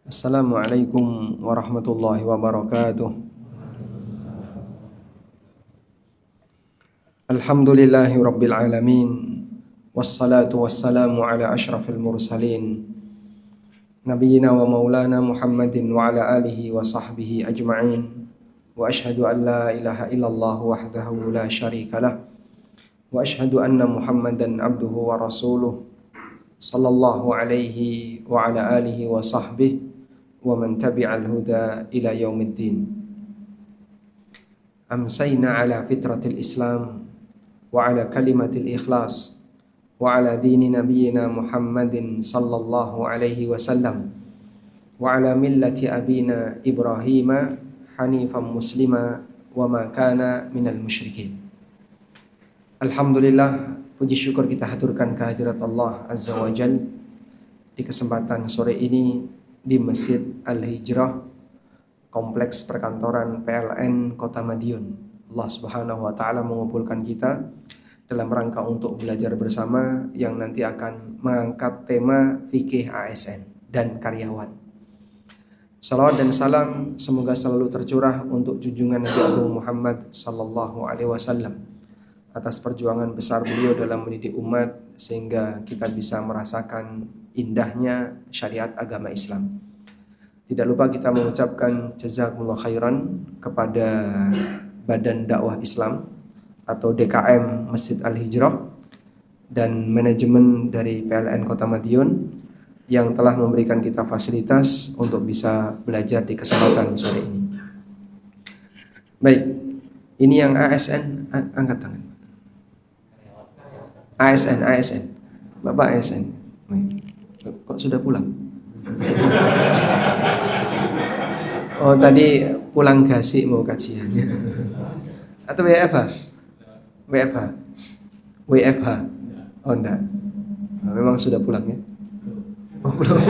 Assalamualaikum warahmatullahi wabarakatuh. Alhamdulillahi rabbil alamin. Wassalatu wassalamu ala ashrafil mursalin Nabiyyina wa maulana Muhammadin wa ala alihi wa sahbihi ajma'in. Wa ashhadu an la ilaha illallah wahdahu la syarika lah. Wa ashhadu anna Muhammadan abduhu wa rasuluh sallallahu alaihi wa ala alihi wa sahbihi wa man tabi'al huda ila yaumiddin. Amsayna ala fitratil Islam wa ala kalimatil ikhlas wa ala dini nabiyyina Muhammadin sallallahu alaihi wasallam wa ala millati abina Ibrahim hanifan muslima wa ma kana minal musyrikin. Alhamdulillah, puji syukur kita haturkan kehadirat Allah Azza wa Jal di kesempatan sore ini di Masjid Al-Hijrah, Kompleks Perkantoran PLN Kota Madiun. Allah Subhanahu wa taala mengumpulkan kita dalam rangka untuk belajar bersama yang nanti akan mengangkat tema fikih ASN dan karyawan. Salawat dan salam semoga selalu tercurah untuk junjungan Nabi Agung Muhammad sallallahu alaihi wasallam atas perjuangan besar beliau dalam mendidik umat sehingga kita bisa merasakan indahnya syariat agama Islam. Tidak lupa kita mengucapkan jazakumullah khairan kepada Badan Dakwah Islam atau DKM Masjid Al-Hijrah dan manajemen dari PLN Kota Madiun yang telah memberikan kita fasilitas untuk bisa belajar di kesempatan sore ini. Baik, ini yang ASN, angkat tangan. ASN, Bapak ASN. Kok sudah pulang? Oh, tadi pulang Gasi mau kajian. Atau WFH. Oh enggak. Nah, memang sudah pulang ya? Oh, belum.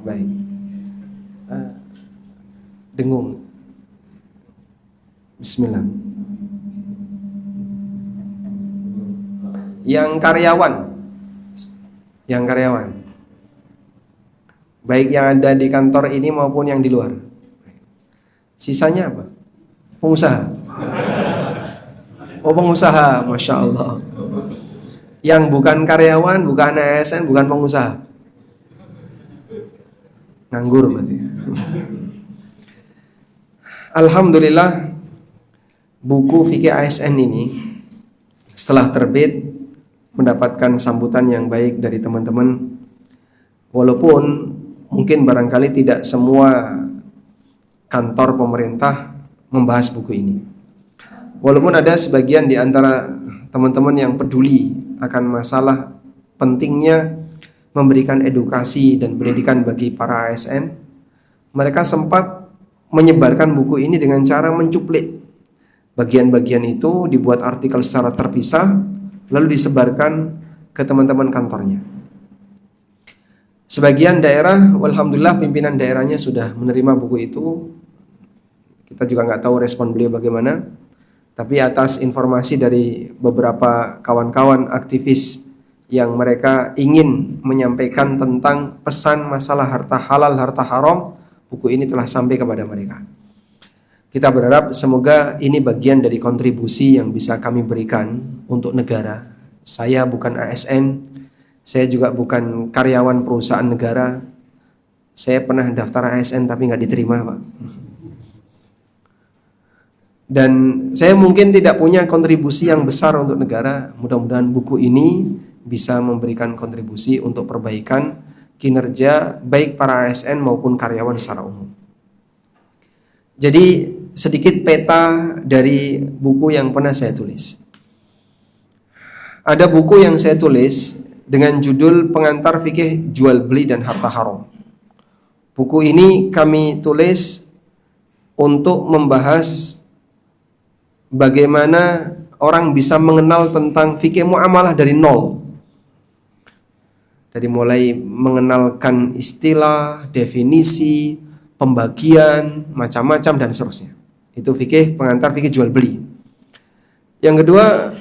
Baik. Dengung. Bismillah. Yang karyawan, baik yang ada di kantor ini maupun yang di luar. Sisanya apa? Pengusaha. Oh, pengusaha, Masya Allah. Yang bukan karyawan, bukan ASN, bukan pengusaha, nganggur berarti. Alhamdulillah, buku fikih ASN ini setelah terbit mendapatkan sambutan yang baik dari teman-teman. Walaupun mungkin barangkali tidak semua kantor pemerintah membahas buku ini. Walaupun ada sebagian di antara teman-teman yang peduli akan masalah pentingnya memberikan edukasi dan pendidikan bagi para ASN, mereka sempat menyebarkan buku ini dengan cara mencuplik bagian-bagian itu, dibuat artikel secara terpisah lalu disebarkan ke teman-teman kantornya. Sebagian daerah, alhamdulillah pimpinan daerahnya sudah menerima buku itu. Kita juga nggak tahu respon beliau bagaimana. Tapi atas informasi dari beberapa kawan-kawan aktivis yang mereka ingin menyampaikan tentang pesan masalah harta halal, harta haram, buku ini telah sampai kepada mereka. Kita berharap semoga ini bagian dari kontribusi yang bisa kami berikan untuk negara. Saya bukan ASN, saya juga bukan karyawan perusahaan negara. Saya pernah daftar ASN tapi nggak diterima, Pak. Dan saya mungkin tidak punya kontribusi yang besar untuk negara. Mudah-mudahan buku ini bisa memberikan kontribusi untuk perbaikan kinerja baik para ASN maupun karyawan secara umum. Jadi sedikit peta dari buku yang pernah saya tulis. Ada buku yang saya tulis dengan judul Pengantar Fikih Jual Beli dan Harta Haram. Buku ini kami tulis untuk membahas bagaimana orang bisa mengenal tentang fikih muamalah dari nol. Dari mulai mengenalkan istilah, definisi, pembagian, macam-macam dan seterusnya. Itu fikih, pengantar fikih jual beli. Yang kedua,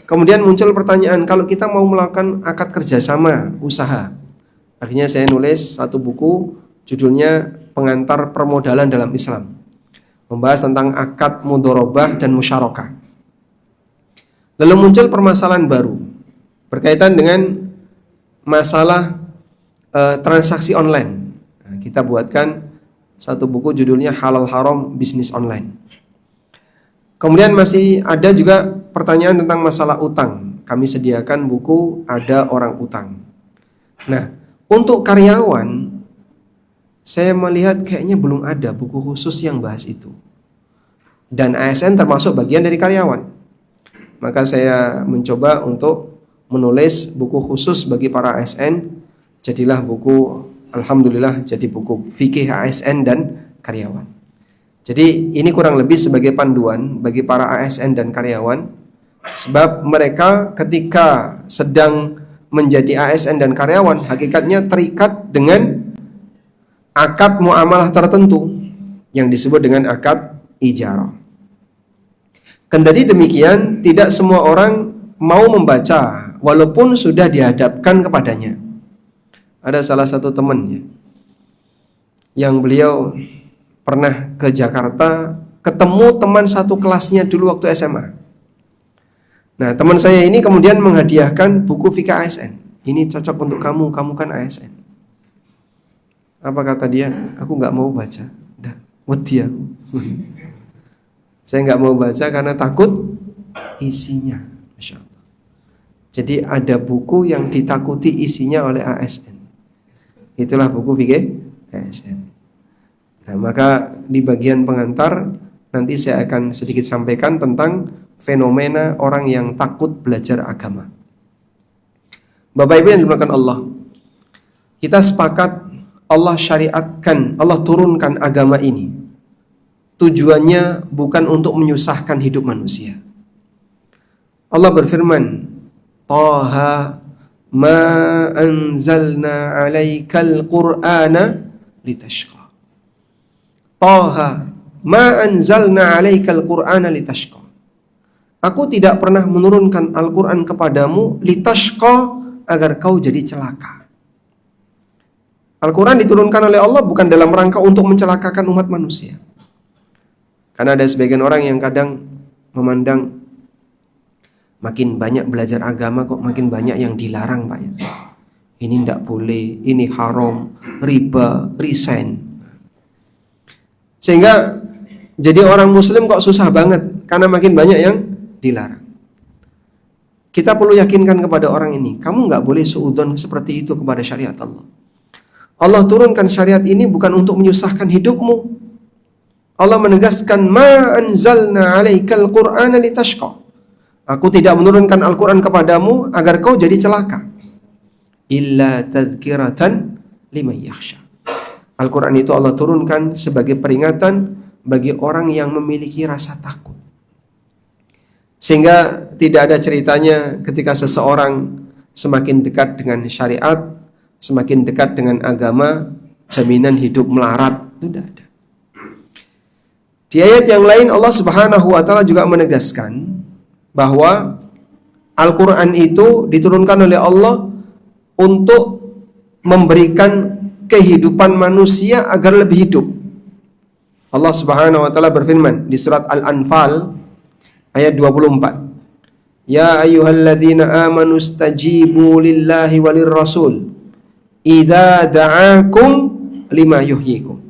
kemudian muncul pertanyaan, kalau kita mau melakukan akad kerjasama usaha, Akhirnya saya nulis satu buku, judulnya Pengantar Permodalan dalam Islam, membahas tentang akad mudharabah dan musyarakah. Lalu muncul permasalahan baru berkaitan dengan masalah transaksi online. Nah, kita buatkan satu buku judulnya Halal Haram Bisnis Online. Kemudian masih ada juga pertanyaan tentang masalah utang. Kami sediakan buku Ada Orang Utang. Nah, untuk karyawan, saya melihat kayaknya belum ada buku khusus yang bahas itu. Dan ASN termasuk bagian dari karyawan. Maka saya mencoba untuk menulis buku khusus bagi para ASN. Jadilah buku, alhamdulillah, jadi buku fikih ASN dan karyawan. Jadi ini kurang lebih sebagai panduan bagi para ASN dan karyawan. Sebab mereka ketika sedang menjadi ASN dan karyawan, hakikatnya terikat dengan akad muamalah tertentu yang disebut dengan akad ijarah. Kendati demikian, tidak semua orang mau membaca walaupun sudah dihadapkan kepadanya. Ada salah satu temannya yang beliau pernah ke Jakarta, ketemu teman satu kelasnya dulu waktu SMA. Nah, teman saya ini kemudian menghadiahkan buku fikih ASN. Ini cocok untuk kamu, kamu kan ASN. Apa kata dia? Aku nggak mau baca. Dah, wedi aku. Saya nggak mau baca karena takut isinya. Masya Allah. Jadi ada buku yang ditakuti isinya oleh ASN. Itulah buku fikih ASN. Nah, maka di bagian pengantar nanti saya akan sedikit sampaikan tentang fenomena orang yang takut belajar agama. Bapak Ibu yang dimuliakan Allah, kita sepakat Allah syariatkan, Allah turunkan agama ini. Tujuannya bukan untuk menyusahkan hidup manusia. Allah berfirman, Taha ma anzalna alaikal qur'ana litashqa. Taha ma anzalna alaikal qur'ana litashqa. Aku tidak pernah menurunkan Al-Quran kepadamu litashqa, agar kau jadi celaka. Al-Quran diturunkan oleh Allah bukan dalam rangka untuk mencelakakan umat manusia. Karena ada sebagian orang yang kadang memandang makin banyak belajar agama kok makin banyak yang dilarang, Pak. Ini tidak boleh, ini haram, riba, resign. Sehingga jadi orang muslim kok susah banget karena makin banyak yang dilarang. Kita perlu yakinkan kepada orang ini, kamu nggak boleh suudzon seperti itu kepada syariat Allah. Allah turunkan syariat ini bukan untuk menyusahkan hidupmu. Allah menegaskan, ma anzalna alaikal qur'ana litashqa. Aku tidak menurunkan Al-Quran kepadamu agar kau jadi celaka. Illa tadhkiratan liman yakhsha. Al-Quran itu Allah turunkan sebagai peringatan bagi orang yang memiliki rasa takut. Sehingga tidak ada ceritanya ketika seseorang semakin dekat dengan syariat, semakin dekat dengan agama, jaminan hidup melarat. Tidak ada. Di ayat yang lain Allah Subhanahu wa taala juga menegaskan bahwa Al-Quran itu diturunkan oleh Allah untuk memberikan kehidupan manusia agar lebih hidup. Allah Subhanahu wa taala berfirman di surat Al-Anfal ayat 24. Ya ayyuhalladzina amanu stajibu lillahi walir rasul idza da'akum lima yuhyikum.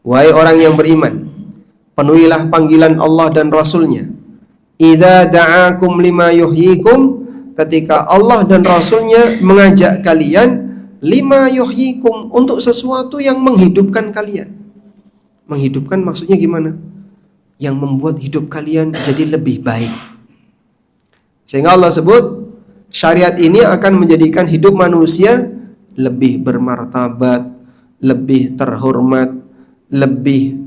Wahai orang yang beriman, penuhilah panggilan Allah dan Rasulnya. Idza da'akum lima yuhyikum, ketika Allah dan Rasulnya mengajak kalian lima yuhyikum, untuk sesuatu yang menghidupkan kalian. Menghidupkan maksudnya gimana? Yang membuat hidup kalian jadi lebih baik. Sehingga Allah sebut syariat ini akan menjadikan hidup manusia lebih bermartabat, lebih terhormat, lebih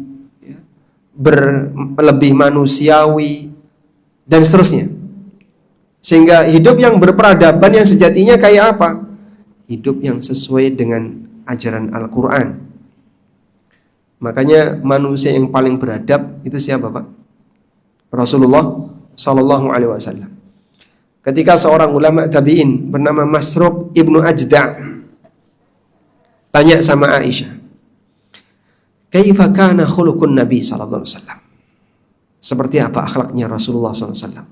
lebih manusiawi, dan seterusnya. Sehingga hidup yang berperadaban yang sejatinya kayak apa? Hidup yang sesuai dengan ajaran Al-Quran. Makanya manusia yang paling beradab itu siapa, Pak? Rasulullah Sallallahu Alaihi Wasallam. Ketika seorang ulama tabi'in bernama Masruq ibnu Ajda' tanya sama Aisyah, "Kaifa kana khuluqun Nabi sallallahu alaihi wasallam?" Seperti apa akhlaknya Rasulullah sallallahu alaihi wasallam?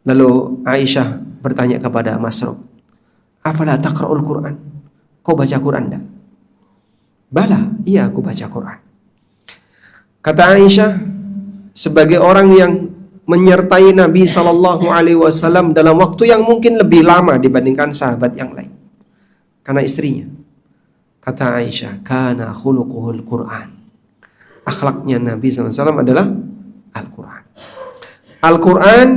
Lalu Aisyah bertanya kepada Masruq, "Afala taqra'ul Qur'an?" Kau baca Quran enggak? "Bala, iya aku baca Quran." Kata Aisyah, sebagai orang yang menyertai Nabi sallallahu alaihi wasallam dalam waktu yang mungkin lebih lama dibandingkan sahabat yang lain, karena istrinya. Kata Aisyah, "Kana khuluquhul Qur'an." Akhlaknya Nabi sallallahu alaihi wasallam adalah Al-Quran. Al-Quran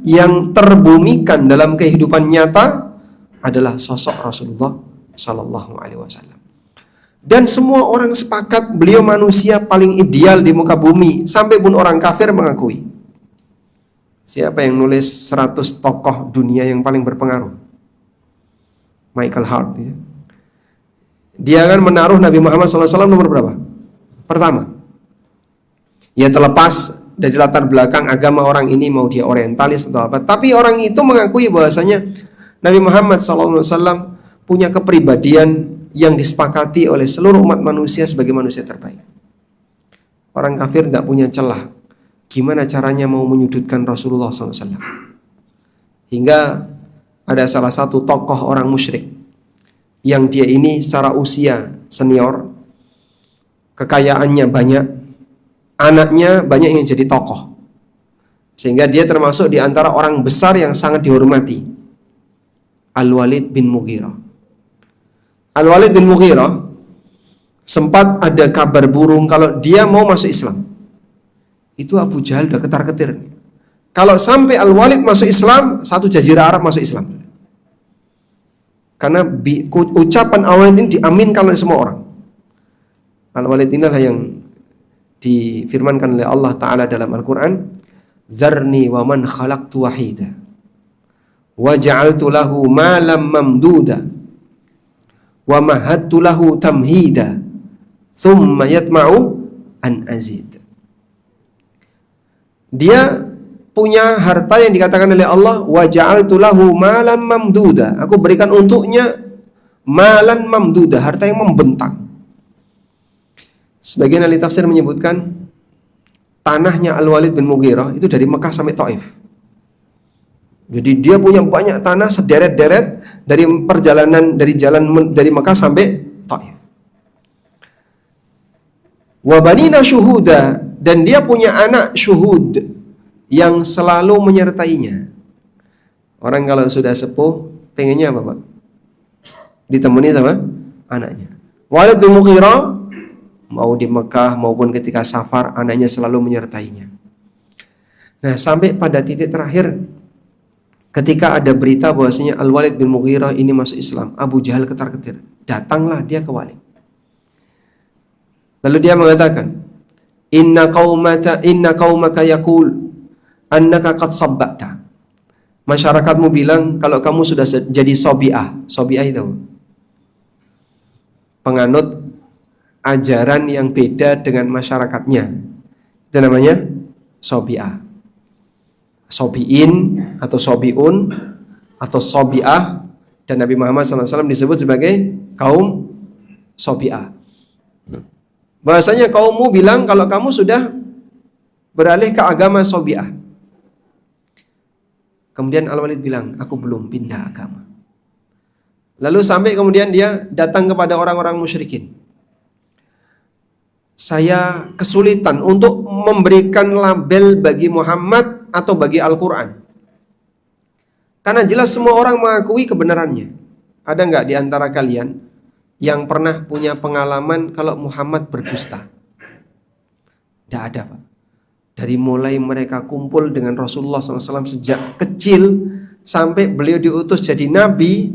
yang terbumikan dalam kehidupan nyata adalah sosok Rasulullah sallallahu alaihi wasallam. Dan semua orang sepakat beliau manusia paling ideal di muka bumi, sampai pun orang kafir mengakui. Siapa yang nulis 100 tokoh dunia yang paling berpengaruh? Michael Hart, ya. Dia akan menaruh Nabi Muhammad SAW nomor berapa? Pertama. Ya, terlepas dari latar belakang agama orang ini, mau dia orientalis atau apa, tapi orang itu mengakui bahwasanya Nabi Muhammad SAW punya kepribadian yang disepakati oleh seluruh umat manusia sebagai manusia terbaik. Orang kafir tidak punya celah gimana caranya mau menyudutkan Rasulullah SAW. Hingga ada salah satu tokoh orang musyrik yang dia ini secara usia senior, kekayaannya banyak, anaknya banyak yang jadi tokoh, sehingga dia termasuk di antara orang besar yang sangat dihormati, Al-Walid bin Mughirah. Al-Walid bin Mughirah sempat ada kabar burung kalau dia mau masuk Islam. Itu Abu Jahal udah ketar-ketir. Kalau sampai Al-Walid masuk Islam, satu jazirah Arab masuk Islam. Karena ucapan Al-Walid ini diaminkan oleh semua orang. Al-Walid inilah yang difirmankan oleh Allah Ta'ala dalam Al-Quran, "Dzarni wa man khalaqtu wahida wa ja'altu lahu malam mamduda wa mahadtu lahu tamhida thumma yatma'u an azid." Dia punya harta yang dikatakan oleh Allah, wa ja'altu lahu malam mamduda, aku berikan untuknya malan mamduda, harta yang membentang. Sebagian ahli tafsir menyebutkan tanahnya Al-Walid bin Mughirah itu dari Mekah sampai Taif. Jadi dia punya banyak tanah sederet-deret dari perjalanan dari Mekah sampai Taif. Wa banina syuhuda, dan dia punya anak syuhud yang selalu menyertainya. Orang kalau sudah sepuh pengennya apa, Pak? Ditemani sama anaknya. Walid bin Mughirah mau di Mekah maupun ketika safar, anaknya selalu menyertainya. Nah, sampai pada titik terakhir ketika ada berita bahwasanya Al-Walid bin Mughirah ini masuk Islam, Abu Jahal ketar-ketir. Datanglah dia ke Walid. Lalu dia mengatakan, Inna qaumaka yaqul annaka qad sabbata." Masyarakatmu bilang kalau kamu sudah jadi sobi'ah. Sobi'ah itu penganut ajaran yang beda dengan masyarakatnya. Itu namanya sobi'ah. Sobi'in atau sobi'un atau sobi'ah, dan Nabi Muhammad SAW disebut sebagai kaum sobi'ah. Bahasanya kaummu bilang kalau kamu sudah beralih ke agama sobi'ah. Kemudian Al-Walid bilang, aku belum pindah agama. Lalu sampai kemudian dia datang kepada orang-orang musyrikin. Saya kesulitan untuk memberikan label bagi Muhammad atau bagi Al-Quran. Karena jelas semua orang mengakui kebenarannya. Ada nggak di antara kalian yang pernah punya pengalaman kalau Muhammad berdusta? Tidak ada, Pak. Dari mulai mereka kumpul dengan Rasulullah SAW sejak kecil sampai beliau diutus jadi nabi,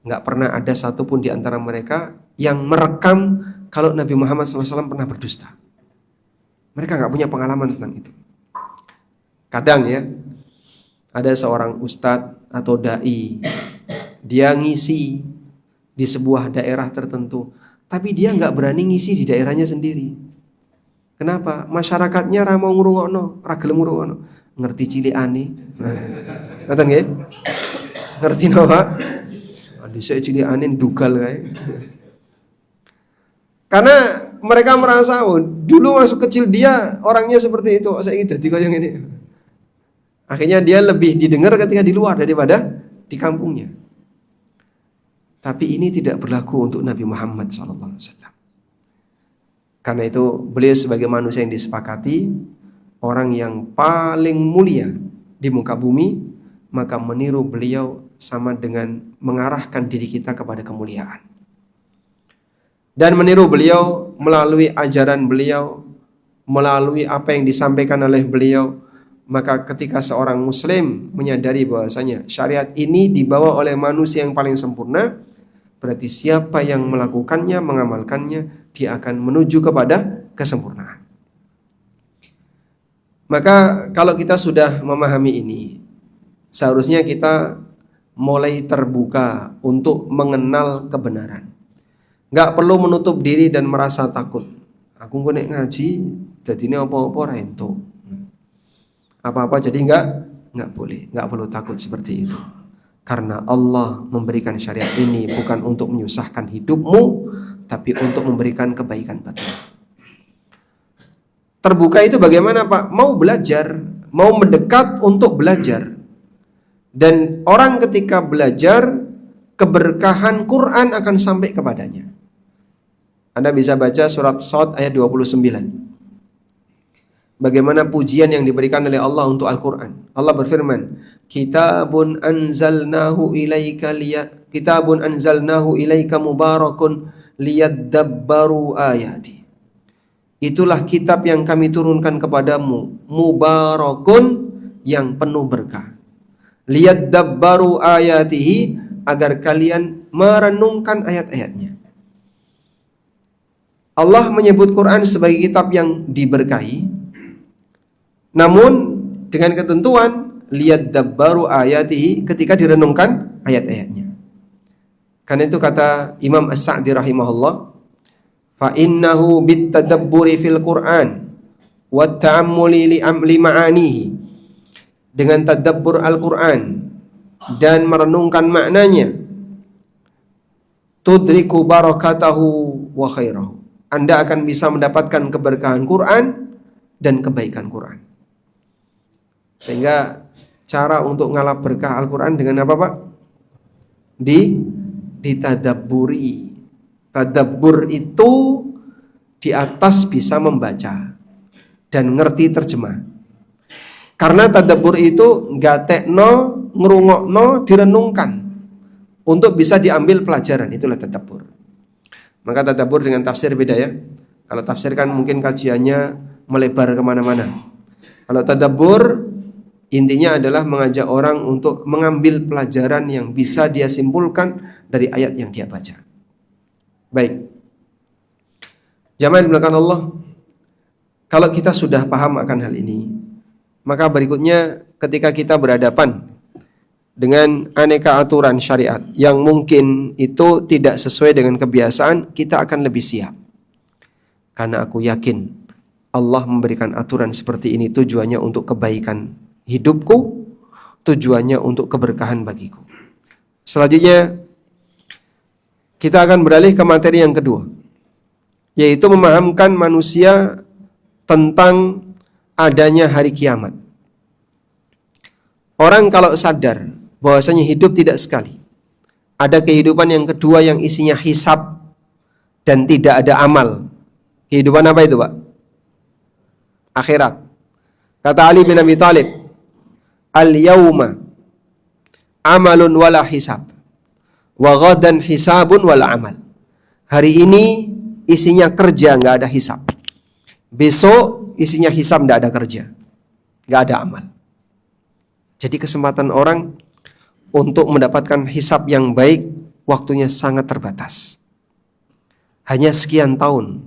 nggak pernah ada satupun di antara mereka yang merekam kalau Nabi Muhammad SAW pernah berdusta. Mereka nggak punya pengalaman tentang itu. Kadang ya, ada seorang ustadz atau dai, dia ngisi di sebuah daerah tertentu, tapi dia nggak berani ngisi di daerahnya sendiri. Kenapa? Masyarakatnya ra mau ngrungokno, ra gelem ngrungokno. Ngerti cilikane. Ngoten nggih? Ngerti napa? Aduh, saya cilikane dugal kae. Karena mereka merasa, oh, dulu masuk kecil dia orangnya seperti itu, saya gitu, yang ini. Akhirnya dia lebih didengar ketika di luar daripada di kampungnya. Tapi ini tidak berlaku untuk Nabi Muhammad SAW. Karena itu beliau sebagai manusia yang disepakati, orang yang paling mulia di muka bumi, maka meniru beliau sama dengan mengarahkan diri kita kepada kemuliaan. Dan meniru beliau melalui ajaran beliau, melalui apa yang disampaikan oleh beliau. Maka ketika seorang muslim menyadari bahwasanya syariat ini dibawa oleh manusia yang paling sempurna, berarti siapa yang melakukannya, mengamalkannya, dia akan menuju kepada kesempurnaan. Maka kalau kita sudah memahami ini, seharusnya kita mulai terbuka untuk mengenal kebenaran. Gak perlu menutup diri dan merasa takut. Aku nek ngaji, jadi ini apa-apa ora entuk. Apa-apa jadi nggak boleh, nggak perlu takut seperti itu. Karena Allah memberikan syariat ini bukan untuk menyusahkan hidupmu, tapi untuk memberikan kebaikan batin. Terbuka itu bagaimana, Pak? Mau belajar, mau mendekat untuk belajar. Dan orang ketika belajar, keberkahan Quran akan sampai kepadanya. Anda bisa baca surat Shad ayat 29. Bagaimana pujian yang diberikan oleh Allah untuk Al-Quran. Allah berfirman, Kitabun anzalnahu ilaika mubarakun liyadabbaru ayati. Itulah kitab yang kami turunkan kepadamu, mubarakun, yang penuh berkah. Liyadabbaru ayatihi, agar kalian merenungkan ayat-ayatnya. Allah menyebut Quran sebagai kitab yang diberkahi, namun dengan ketentuan liyadabbaru ayatihi, ketika direnungkan ayat-ayatnya. Karena itu kata Imam As-Sa'di rahimahullah, fa innahu bitadabburi fil Quran wa ta'ammuli li ma'anihi, dengan tadabbur Al-Quran dan merenungkan maknanya, tudriku barakatahu wa khairahu, Anda akan bisa mendapatkan keberkahan Quran dan kebaikan Quran. Sehingga cara untuk ngalap berkah Al-Quran dengan apa, Pak? Ditadabburi. Tadabbur itu di atas bisa membaca dan ngerti terjemah. Karena tadabbur itu gatekno, ngrungokno, direnungkan untuk bisa diambil pelajaran. Itulah tadabbur. Maka tadabbur dengan tafsir beda ya. Kalau tafsir kan mungkin kajiannya melebar kemana-mana. Kalau tadabbur intinya adalah mengajak orang untuk mengambil pelajaran yang bisa dia simpulkan dari ayat yang dia baca. Baik. Jamaah di belakang Allah, kalau kita sudah paham akan hal ini, maka berikutnya ketika kita berhadapan dengan aneka aturan syariat yang mungkin itu tidak sesuai dengan kebiasaan, kita akan lebih siap. Karena aku yakin Allah memberikan aturan seperti ini tujuannya untuk kebaikan hidupku, tujuannya untuk keberkahan bagiku. Selanjutnya kita akan beralih ke materi yang kedua, yaitu memahamkan manusia tentang adanya hari kiamat. Orang kalau sadar bahwasanya hidup tidak sekali, ada kehidupan yang kedua yang isinya hisab dan tidak ada amal. Kehidupan apa itu, Pak? Akhirat. Kata Ali bin Abi Thalib, al-yawma amalun wala hisab, wa ghadan hisabun wala amal. Hari ini isinya kerja, nggak ada hisab. Besok isinya hisab, nggak ada kerja, nggak ada amal. Jadi kesempatan orang untuk mendapatkan hisab yang baik waktunya sangat terbatas. Hanya sekian tahun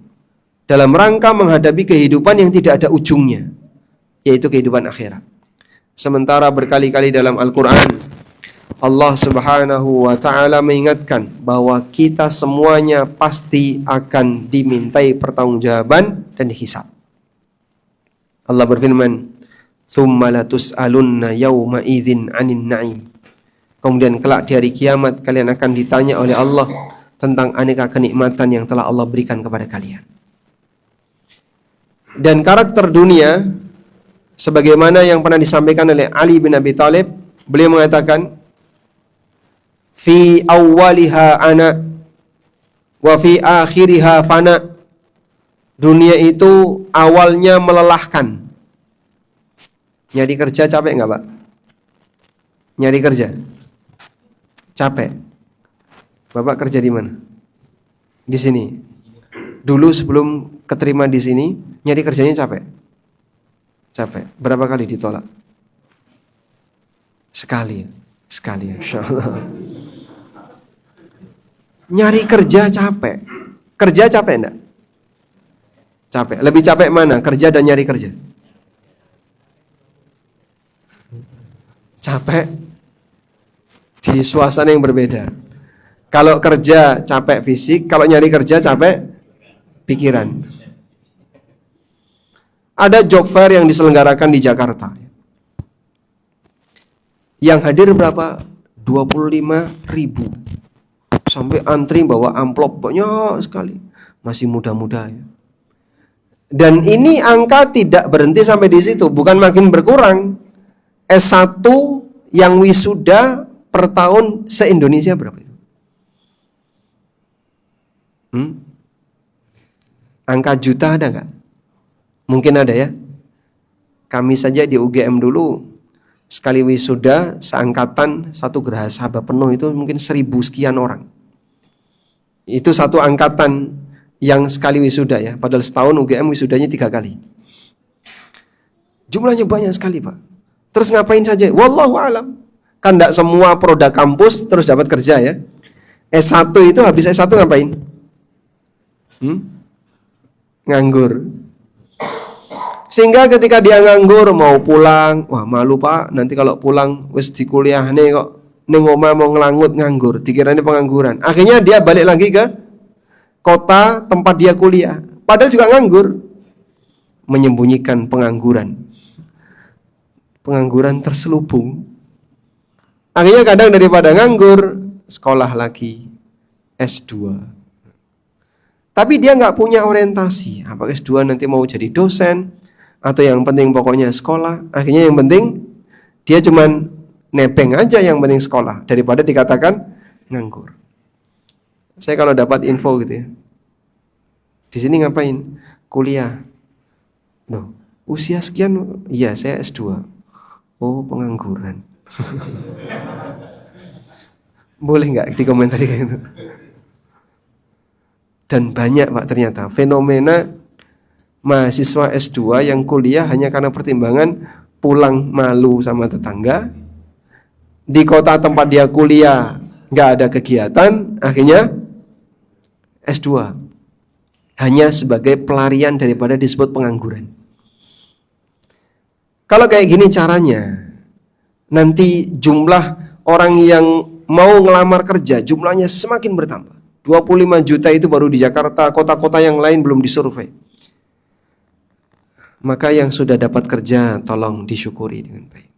dalam rangka menghadapi kehidupan yang tidak ada ujungnya, yaitu kehidupan akhirat. Sementara berkali-kali dalam Al-Quran Allah subhanahu wa ta'ala mengingatkan bahwa kita semuanya pasti akan dimintai pertanggungjawaban dan dihisab. Allah berfirman, "Tsumma latus'alunna yawma idzin 'anin na'im." Kemudian kelak di hari kiamat kalian akan ditanya oleh Allah tentang aneka kenikmatan yang telah Allah berikan kepada kalian. Dan karakter dunia sebagaimana yang pernah disampaikan oleh Ali bin Abi Thalib, beliau mengatakan, fi awwaliha ana wa fi akhiriha fana. Dunia itu awalnya melelahkan. Nyari kerja capek nggak, Pak? Nyari kerja capek. Bapak kerja di mana? Di sini. Dulu sebelum keterima di sini, nyari kerjanya capek. Capek. Berapa kali ditolak? Sekali, insyaallah. Nyari kerja capek. Kerja capek enggak? Capek. Lebih capek mana? Kerja dan nyari kerja? Capek di suasana yang berbeda. Kalau kerja capek fisik, kalau nyari kerja capek pikiran. Ada job fair yang diselenggarakan di Jakarta. Yang hadir berapa? 25.000. Sampai antri bawa amplop banyak sekali. Masih muda-muda ya. Dan ini angka tidak berhenti sampai di situ, bukan makin berkurang. S1 yang wisuda per tahun se-Indonesia berapa itu? Angka juta ada nggak? Mungkin ada ya. Kami saja di UGM dulu sekali wisuda seangkatan satu geraha sahabat penuh itu mungkin 1.000 sekian orang. Itu satu angkatan yang sekali wisuda ya. Padahal setahun UGM wisudanya 3 kali. Jumlahnya banyak sekali, Pak. Terus ngapain saja? Wallahu alam. Kan enggak semua produk kampus terus dapat kerja ya. S1 itu habis S1 ngapain? Nganggur. Sehingga ketika dia nganggur mau pulang, wah malu Pak, nanti kalau pulang wis di kuliah nih kok ning omah mau ngelangut nganggur, dikiranya pengangguran. Akhirnya dia balik lagi ke kota tempat dia kuliah, padahal juga nganggur. Menyembunyikan pengangguran. Pengangguran terselubung. Akhirnya kadang daripada nganggur, sekolah lagi S2. Tapi dia nggak punya orientasi. Apakah S2 nanti mau jadi dosen atau yang penting pokoknya sekolah. Akhirnya yang penting dia cuman nebeng aja, yang penting sekolah daripada dikatakan nganggur. Saya kalau dapat info gitu ya, di sini ngapain? Kuliah. Loh, usia sekian? Iya, saya S2. Oh, pengangguran. Boleh nggak dikomentari kayak gitu? Dan banyak Pak ternyata fenomena mahasiswa S2 yang kuliah hanya karena pertimbangan pulang malu sama tetangga. Di kota tempat dia kuliah nggak ada kegiatan, akhirnya S2. Hanya sebagai pelarian daripada disebut pengangguran. Kalau kayak gini caranya, nanti jumlah orang yang mau ngelamar kerja jumlahnya semakin bertambah. 25 juta itu baru di Jakarta, kota-kota yang lain belum disurvei. Maka yang sudah dapat kerja tolong disyukuri dengan baik.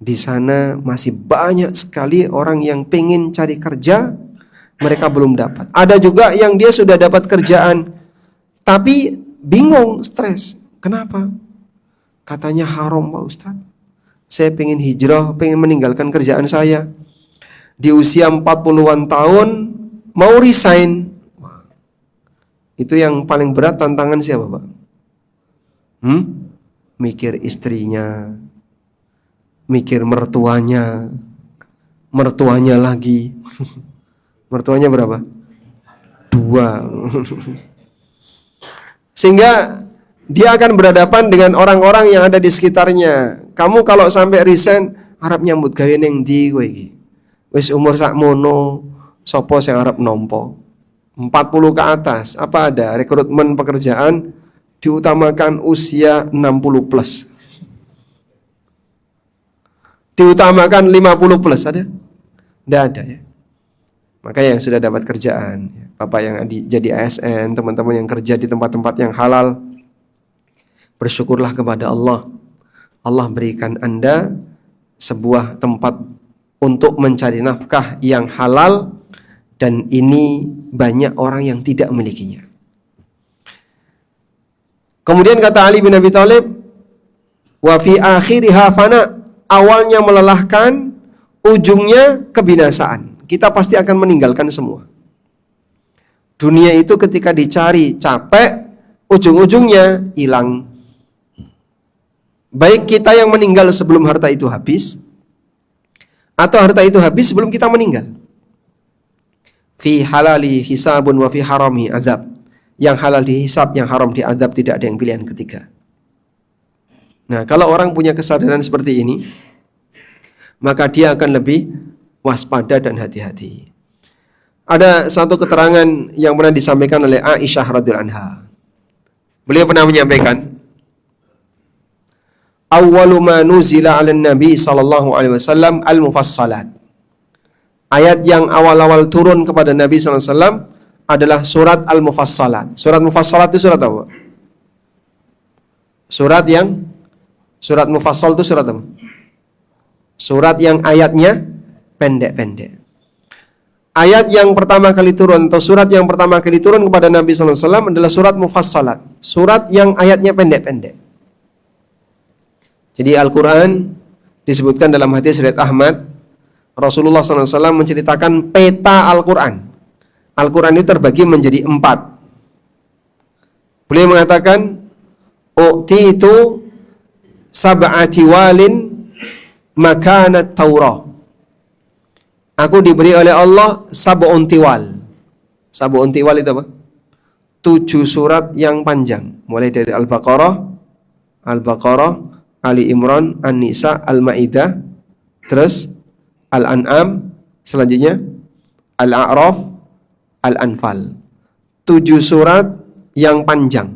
Di sana masih banyak sekali orang yang pengen cari kerja, mereka belum dapat. Ada juga yang dia sudah dapat kerjaan, tapi bingung, stres. Kenapa? Katanya haram Pak Ustadz. Saya pengen hijrah, pengen meninggalkan kerjaan saya. Di usia 40-an tahun, mau resign. Itu yang paling berat tantangan siapa Pak? Mikir istrinya, mikir mertuanya, mertuanya lagi. Mertuanya berapa? 2. Sehingga dia akan berhadapan dengan orang-orang yang ada di sekitarnya. Kamu kalau sampai resign, arep nyambut gawe ning ndi kowe iki? Wis umur sakmono, sapa sing arep nampa? 40 ke atas, apa ada rekrutmen pekerjaan diutamakan usia 60 plus. Diutamakan 50 plus, ada? Tidak ada ya. Maka yang sudah dapat kerjaan, Bapak yang jadi ASN, teman-teman yang kerja di tempat-tempat yang halal, bersyukurlah kepada Allah. Allah berikan Anda sebuah tempat untuk mencari nafkah yang halal Dan ini banyak orang yang tidak memilikinya. Kemudian kata Ali bin Abi Thalib, wa fi akhiriha fana, awalnya melelahkan, ujungnya kebinasaan. Kita pasti akan meninggalkan semua. Dunia itu ketika dicari capek, ujung-ujungnya hilang. Baik kita yang meninggal sebelum harta itu habis, atau harta itu habis sebelum kita meninggal. Fi halali hisabun wa fi harami azab. Yang halal dihisab, yang haram diazab, tidak ada yang pilihan ketiga. Nah, kalau orang punya kesadaran seperti ini, maka dia akan lebih waspada dan hati-hati. Ada satu keterangan yang pernah disampaikan oleh Aisyah radhiyallahu anha. Beliau pernah menyampaikan, awwalu ma nuzila 'alan nabi sallallahu alaihi wasallam al-mufassalat. Ayat yang awal-awal turun kepada Nabi sallallahu alaihi wasallam adalah surat Al-Mufassalat. Surat Mufassalat itu surat apa? Surat Mufassal itu surat apa? Surat yang ayatnya pendek-pendek. Ayat yang pertama kali turun atau surat yang pertama kali turun kepada Nabi sallallahu alaihi wasallam adalah surat Mufassalat. Surat yang ayatnya pendek-pendek. Jadi Al-Quran disebutkan dalam hadis riwayat Ahmad, Rasulullah SAW menceritakan peta Al-Quran. Al-Quran itu terbagi menjadi 4. Beliau mengatakan, u'titu sab'ati walin makanat Taurah. Aku diberi oleh Allah sab'un tiwal. Sab'un tiwal itu apa? 7 surat yang panjang. Mulai dari Al-Baqarah, Ali Imran, An-Nisa, Al-Ma'idah, terus Al-An'am, selanjutnya Al-A'raf, Al-Anfal. 7 surat yang panjang.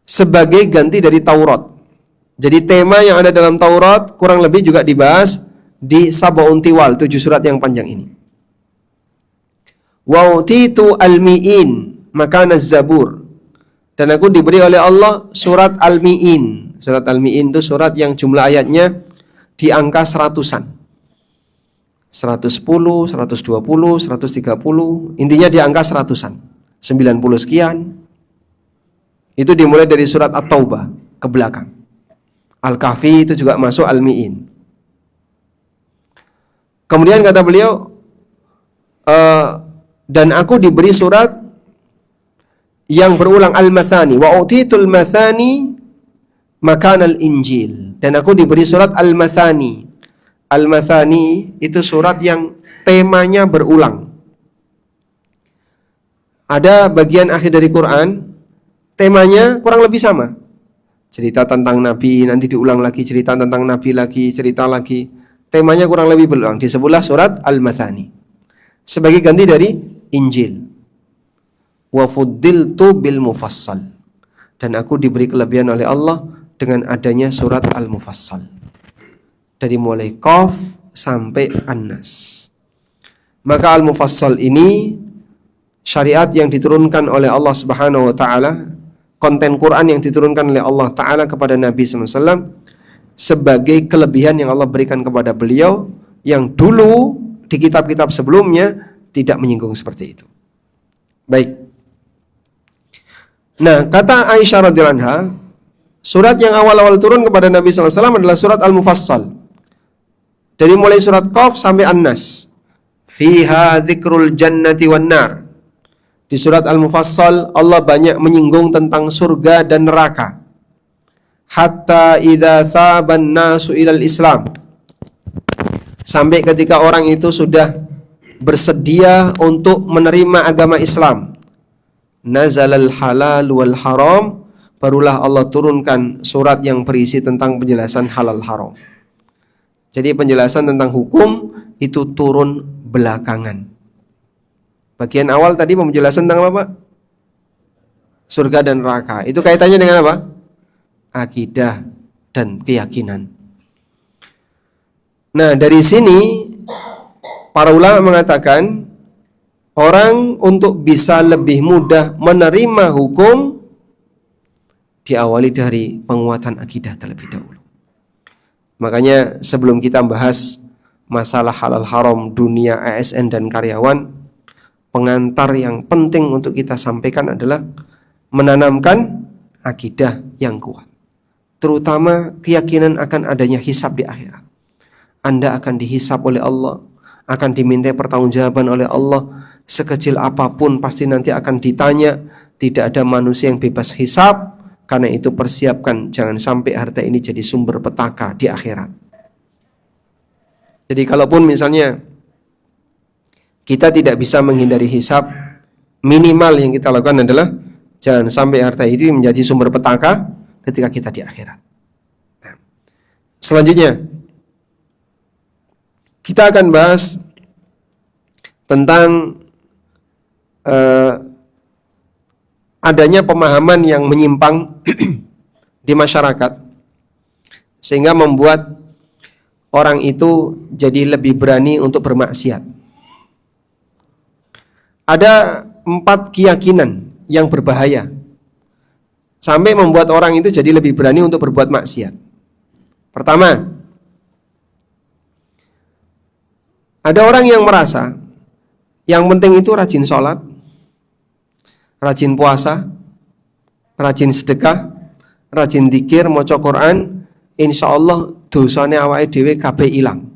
Sebagai ganti dari Taurat. Jadi tema yang ada dalam Taurat kurang lebih juga dibahas di Sab'un Tiwal, 7 surat yang panjang ini. Wa utitu al-mi'in makana zabur. Dan aku diberi oleh Allah surat Al-Mi'in. Surat Al-Mi'in itu surat yang jumlah ayatnya di angka seratusan. 110, 120, 130, intinya di angka seratusan. 90 sekian. Itu dimulai dari surat At-Taubah ke belakang. Al-Kahfi itu juga masuk Al-Mi'in. Kemudian kata beliau, dan aku diberi surat yang berulang Al-Mathani. Wa utitul Mathani makan Al-Injil. Dan aku diberi surat Al-Mathani. Al-Mathani itu surat yang temanya berulang. Ada bagian akhir dari Quran, temanya kurang lebih sama. Cerita tentang Nabi, nanti diulang lagi, cerita tentang Nabi lagi, cerita lagi. Temanya kurang lebih berulang. Disebutlah surat Al-Mathani. Sebagai ganti dari Injil. Wa fuddiltu bil mufassal. Dan aku diberi kelebihan oleh Allah dengan adanya surat Al-Mufassal. Dari mulai Qaf sampai An-Nas. Maka Al-Mufassal ini syariat yang diturunkan oleh Allah Subhanahu wa taala, konten Quran yang diturunkan oleh Allah taala kepada Nabi sallallahu alaihi wasallam sebagai kelebihan yang Allah berikan kepada beliau yang dulu di kitab-kitab sebelumnya tidak menyinggung seperti itu. Baik. Nah, kata Aisyah radhiyallahu anha, surat yang awal-awal turun kepada Nabi sallallahu alaihi wasallam adalah surat Al-Mufassal. Dari mulai surat Qaf sampai An-Nas. Fiha dzikrul jannati wan nar. Di surat Al-Mufassal Allah banyak menyinggung tentang surga dan neraka. Hatta idza saban nasu ilal Islam. Sampai ketika orang itu sudah bersedia untuk menerima agama Islam. Nazalal halal wal haram, barulah Allah turunkan surat yang berisi tentang penjelasan halal haram. Jadi penjelasan tentang hukum itu turun belakangan. Bagian awal tadi penjelasan tentang apa, Pak? Surga dan neraka. Itu kaitannya dengan apa? Akidah dan keyakinan. Nah, dari sini para ulama mengatakan orang untuk bisa lebih mudah menerima hukum diawali dari penguatan akidah terlebih dahulu. Makanya sebelum kita bahas masalah halal haram dunia ASN dan karyawan, pengantar yang penting untuk kita sampaikan adalah menanamkan akidah yang kuat, terutama keyakinan akan adanya hisab di akhirat. Anda akan dihisab oleh Allah, akan diminta pertanggungjawaban oleh Allah. Sekecil apapun pasti nanti akan ditanya. Tidak ada manusia yang bebas hisab. Karena itu persiapkan, jangan sampai harta ini jadi sumber petaka di akhirat. Jadi kalaupun misalnya kita tidak bisa menghindari hisab, minimal yang kita lakukan adalah jangan sampai harta itu menjadi sumber petaka ketika kita di akhirat. Nah, selanjutnya kita akan bahas tentang adanya pemahaman yang menyimpang di masyarakat sehingga membuat orang itu jadi lebih berani untuk bermaksiat. Ada 4 keyakinan yang berbahaya sampai membuat orang itu jadi lebih berani untuk berbuat maksiat. Pertama, ada orang yang merasa yang penting itu rajin sholat, rajin puasa, rajin sedekah, rajin dzikir, maca Quran, insya Allah dosane awake dhewe kabeh ilang.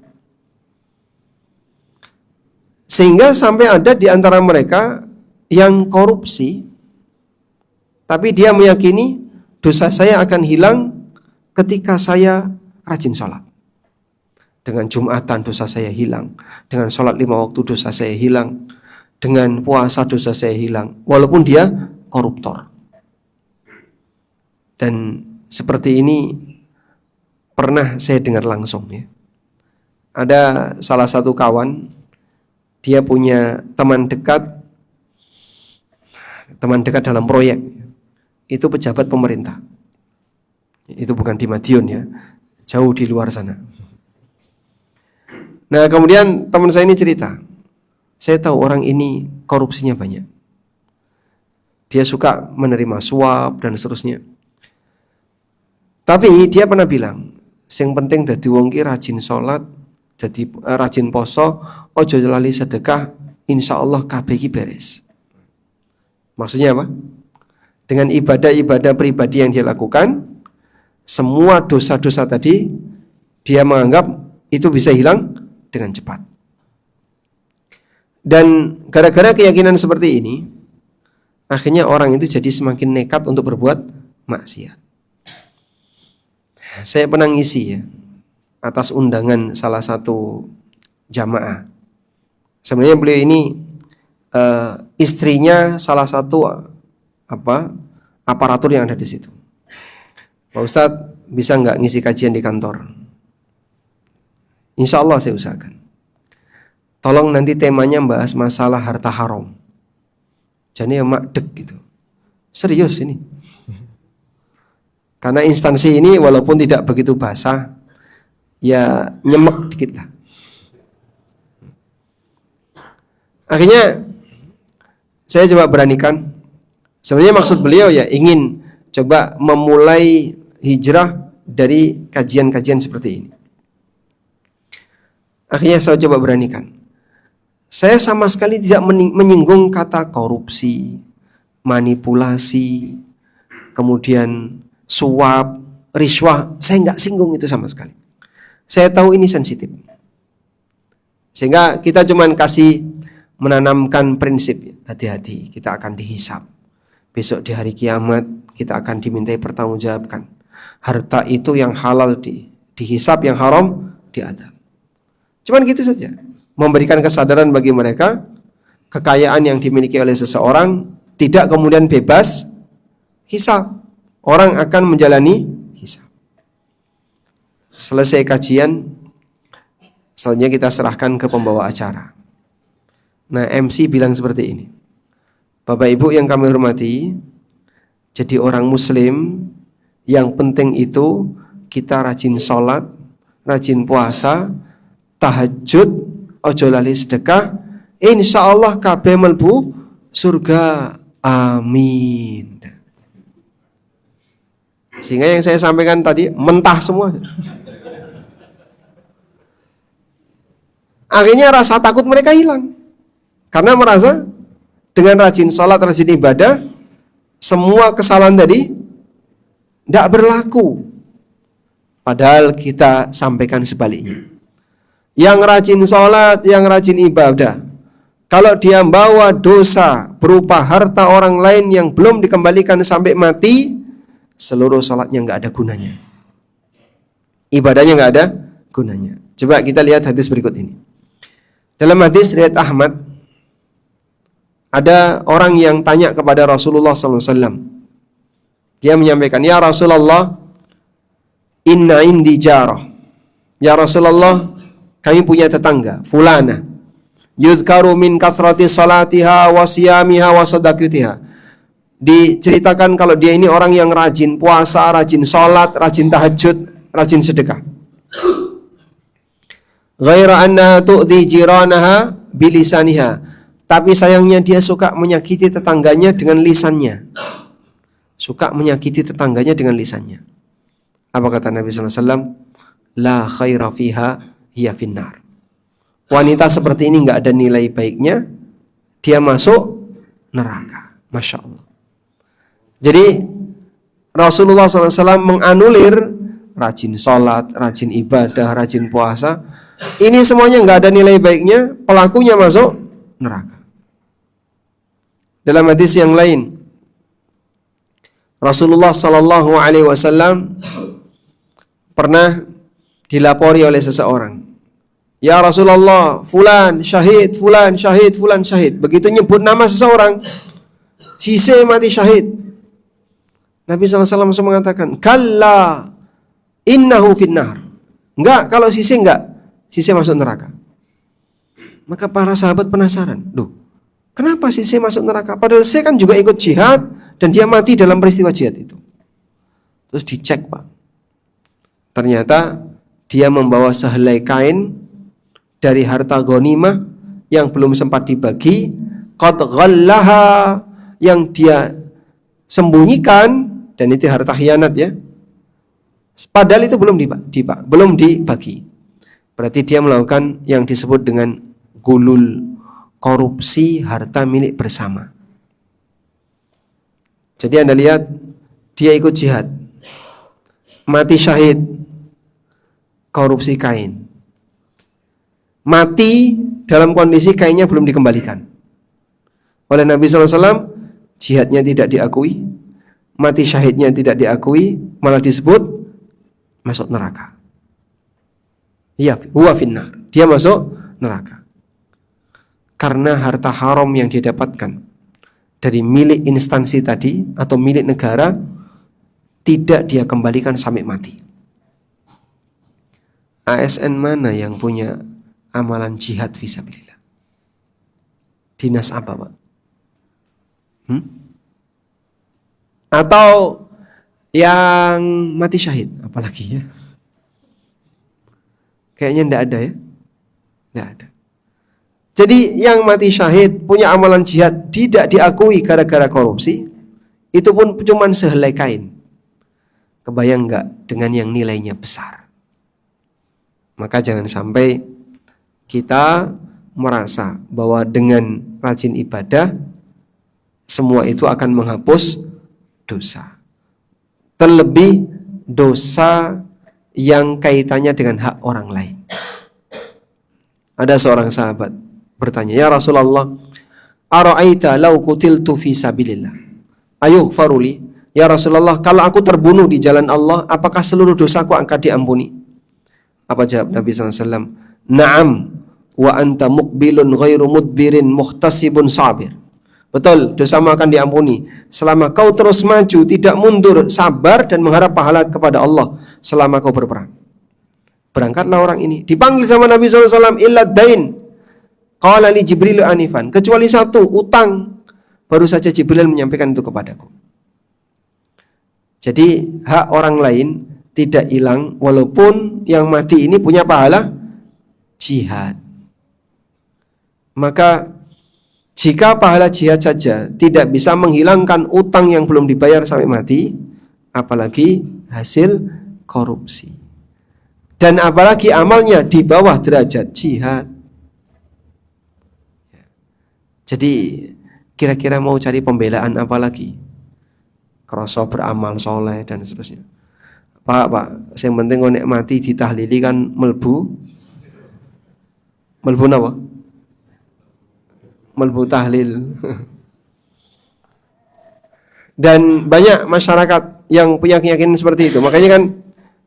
Sehingga sampai ada di antara mereka yang korupsi, tapi dia meyakini dosa saya akan hilang ketika saya rajin sholat. Dengan Jumatan dosa saya hilang, dengan sholat 5 waktu dosa saya hilang, dengan puasa dosa saya hilang, walaupun dia koruptor. Dan seperti ini pernah saya dengar langsung ya. Ada salah satu kawan, dia punya teman dekat dalam proyek, itu pejabat pemerintah. Itu bukan di Madiun ya, jauh di luar sana. Nah kemudian teman saya ini cerita, saya tahu orang ini korupsinya banyak. Dia suka menerima suap dan seterusnya. Tapi dia pernah bilang, yang penting dadi wong ki rajin sholat, jadi rajin poso, ojo lali sedekah, insya Allah kabeh ki beres. Maksudnya apa? Dengan ibadah-ibadah pribadi yang dia lakukan, semua dosa-dosa tadi dia menganggap itu bisa hilang dengan cepat. Dan gara-gara keyakinan seperti ini, akhirnya orang itu jadi semakin nekat untuk berbuat maksiat. Saya pernah ngisi ya, atas undangan salah satu jamaah. Sebenarnya beliau ini istrinya salah satu aparatur yang ada di situ. Pak Ustadz, bisa nggak ngisi kajian di kantor? Insya Allah saya usahakan. Tolong nanti temanya bahas masalah harta haram. Jadi ya makdek gitu. Serius ini. Karena instansi ini walaupun tidak begitu basah, ya nyemek dikit lah. Akhirnya saya coba beranikan. Sebenarnya maksud beliau ya ingin coba memulai hijrah dari kajian-kajian seperti ini. Akhirnya saya coba beranikan. Saya sama sekali tidak menyinggung kata korupsi, manipulasi, kemudian suap, riswah. Saya nggak singgung itu sama sekali. Saya tahu ini sensitif. Sehingga kita cuma kasih menanamkan prinsip, hati-hati, kita akan dihisab. Besok di hari kiamat kita akan dimintai pertanggungjawabkan. Harta itu yang halal dihisab, yang haram diadab. Cuman gitu saja. Memberikan kesadaran bagi mereka, kekayaan yang dimiliki oleh seseorang tidak kemudian bebas hisab. Orang akan menjalani hisab. Selesai kajian, selanjutnya kita serahkan ke pembawa acara. Nah, MC bilang seperti ini. Bapak Ibu yang kami hormati, jadi orang muslim, yang penting itu kita rajin sholat, rajin puasa, tahajud, ojo lali sedekah, insya Allah kabeh mlebu surga, amin. Sehingga yang saya sampaikan tadi mentah semua. Akhirnya rasa takut mereka hilang. Karena merasa dengan rajin sholat, rajin ibadah, semua kesalahan tadi tidak berlaku. Padahal kita sampaikan sebaliknya. Yang rajin sholat, yang rajin ibadah, kalau dia bawa dosa berupa harta orang lain yang belum dikembalikan sampai mati, seluruh sholatnya nggak ada gunanya. Ibadahnya nggak ada gunanya. Coba kita lihat hadis berikut ini. Dalam hadis riwayat Ahmad, ada orang yang tanya kepada Rasulullah SAW. Dia menyampaikan, ya Rasulullah, inna indi jarah. Ya Rasulullah, kami punya tetangga, fulana. Yuzkaru min kathrati salatiha wa siyamiha wa sadaqatiha. Diceritakan kalau dia ini orang yang rajin puasa, rajin sholat, rajin tahajud, rajin sedekah. Ghaira anna tu'dhi jiranaha bilisaniha. Tapi sayangnya dia suka menyakiti tetangganya dengan lisannya. Suka menyakiti tetangganya dengan lisannya. Apa kata Nabi SAW? La khaira fiha hiya finnar. Wanita seperti ini nggak ada nilai baiknya, dia masuk neraka. Masya Allah. Jadi Rasulullah SAW menganulir rajin sholat, rajin ibadah, rajin puasa. Ini semuanya nggak ada nilai baiknya, pelakunya masuk neraka. Dalam hadis yang lain, Rasulullah SAW pernah dilapori oleh seseorang. Ya Rasulullah, fulan syahid, fulan syahid, fulan syahid. Begitu nyebut nama seseorang, si C mati syahid. Nabi SAW langsung mengatakan, kalla innahu finnar. Enggak, kalau si C enggak, si C masuk neraka. Maka para sahabat penasaran, loh, kenapa si C masuk neraka? Padahal C kan juga ikut jihad dan dia mati dalam peristiwa jihad itu. Terus dicek, Pak. Ternyata dia membawa sehelai kain dari harta ghanimah yang belum sempat dibagi, qad ghallaha, yang dia sembunyikan, dan itu harta khianat ya. Padahal itu belum dibagi. Berarti dia melakukan yang disebut dengan gulul, korupsi harta milik bersama. Jadi Anda lihat, dia ikut jihad, mati syahid, korupsi kain. Mati dalam kondisi kainnya belum dikembalikan oleh Nabi SAW, jihadnya tidak diakui, mati syahidnya tidak diakui, malah disebut masuk neraka. Ya, huwa finnar, dia masuk neraka. Karena harta haram yang dia dapatkan dari milik instansi tadi atau milik negara tidak dia kembalikan sampai mati. ASN mana yang punya amalan jihad fisabilillah? Dinas apa, Pak? Atau yang mati syahid, apalagi ya? Kayaknya enggak ada ya? Enggak ada. Jadi yang mati syahid punya amalan jihad tidak diakui gara-gara korupsi, itu pun cuma sehelai kain. Kebayang enggak dengan yang nilainya besar? Maka jangan sampai kita merasa bahwa dengan rajin ibadah semua itu akan menghapus dosa. Terlebih dosa yang kaitannya dengan hak orang lain. Ada seorang sahabat bertanya, ya Rasulullah, ara'aita law qutiltu fi sabilillah ayughfaru li? Ya Rasulullah, kalau aku terbunuh di jalan Allah, apakah seluruh dosaku akan diampuni? Apa jawab Nabi SAW? Na'am, wa anta muqbilun ghairu mudbirin muhtasibun sabir. Betul, dosamu akan diampuni selama kau terus maju, tidak mundur, sabar dan mengharap pahala kepada Allah selama kau berperang. Berangkatlah orang ini, dipanggil sama Nabi SAW, illa dain. Qala li Jibril anifan, kecuali satu, utang. Baru saja Jibril menyampaikan itu kepadaku. Jadi hak orang lain tidak hilang walaupun yang mati ini punya pahala jihad. Maka jika pahala jihad saja tidak bisa menghilangkan utang yang belum dibayar sampai mati, apalagi hasil korupsi. Dan apalagi amalnya di bawah derajat jihad. Jadi kira-kira mau cari pembelaan apa lagi? Kroso beramal soleh dan seterusnya. Pak, yang penting kau nikmati ditahlili kan melbu apa? Melbu tahlil. Dan banyak masyarakat yang punya keyakinan seperti itu. Makanya kan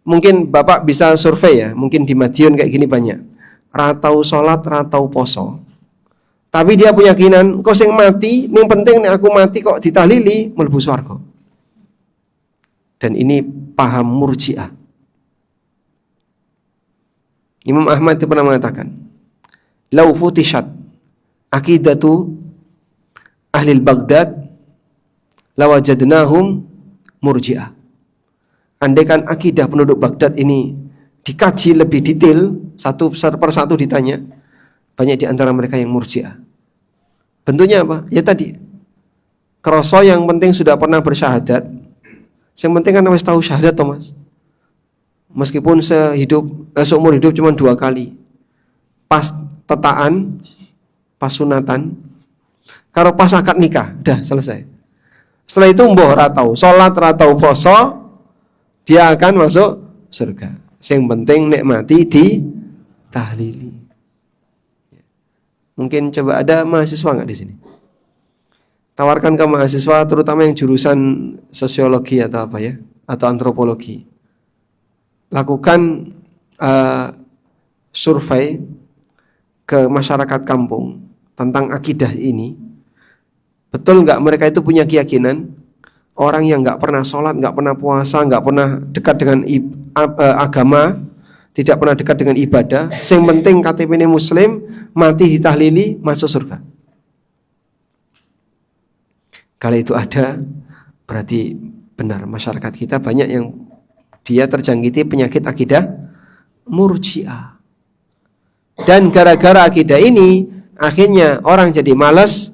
mungkin Bapak bisa survei ya, mungkin di Madiun kayak gini banyak. Ratau sholat, ratau poso. Tapi dia punya keyakinan, kok sing mati, yang penting aku mati kok ditahlili melbu swarga. Dan ini paham Murji'ah. Imam Ahmad itu pernah mengatakan, "Lau futishat aqidatu ahli Baghdad lawajadnahum Murji'ah." Andaikan akidah penduduk Baghdad ini dikaji lebih detail, satu per satu ditanya, banyak di antara mereka yang Murji'ah. Bentuknya apa? Ya tadi, kroso yang penting sudah pernah bersyahadat. Yang penting kan wis tahu syahadat toh Mas. Meskipun seumur hidup cuma 2 kali. Pas tetaan, pas sunatan, karo pas akad nikah, udah selesai. Setelah itu mbah ora tau salat, ora tau poso, dia akan masuk surga. Yang penting nikmati di tahlili. Mungkin coba ada mahasiswa nggak di sini? Tawarkan ke mahasiswa terutama yang jurusan sosiologi atau apa ya, atau antropologi. Lakukan survei ke masyarakat kampung tentang akidah ini. Betul nggak mereka itu punya keyakinan orang yang nggak pernah sholat, nggak pernah puasa, nggak pernah dekat dengan agama, tidak pernah dekat dengan ibadah, yang penting KTP-nya Muslim, mati ditahlili, masuk surga. Kalau itu ada, berarti benar masyarakat kita banyak yang dia terjangkiti penyakit akidah Murji'ah. Dan gara-gara akidah ini, akhirnya orang jadi malas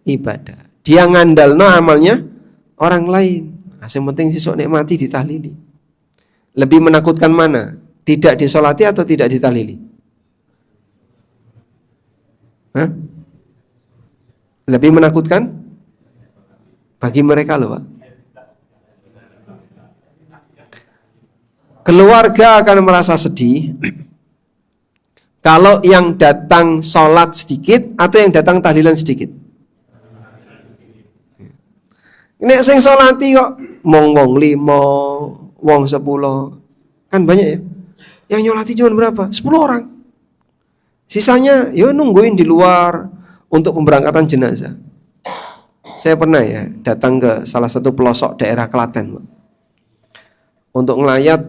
ibadah. Dia ngandalno amalnya orang lain. Yang penting sesuk nikmati ditahlili. Lebih menakutkan mana? Tidak disolati atau tidak ditahlili? Hah? Lebih menakutkan? Bagi mereka loh Pak. Keluarga akan merasa sedih kalau yang datang sholat sedikit atau yang datang tahlilan sedikit. Nek sing sholati kok wong 5, wong 10. Kan banyak ya. Yang nyolati cuma berapa? 10 orang. Sisanya ya nungguin di luar untuk pemberangkatan jenazah. Saya pernah ya datang ke salah satu pelosok daerah Klaten untuk ngelayat,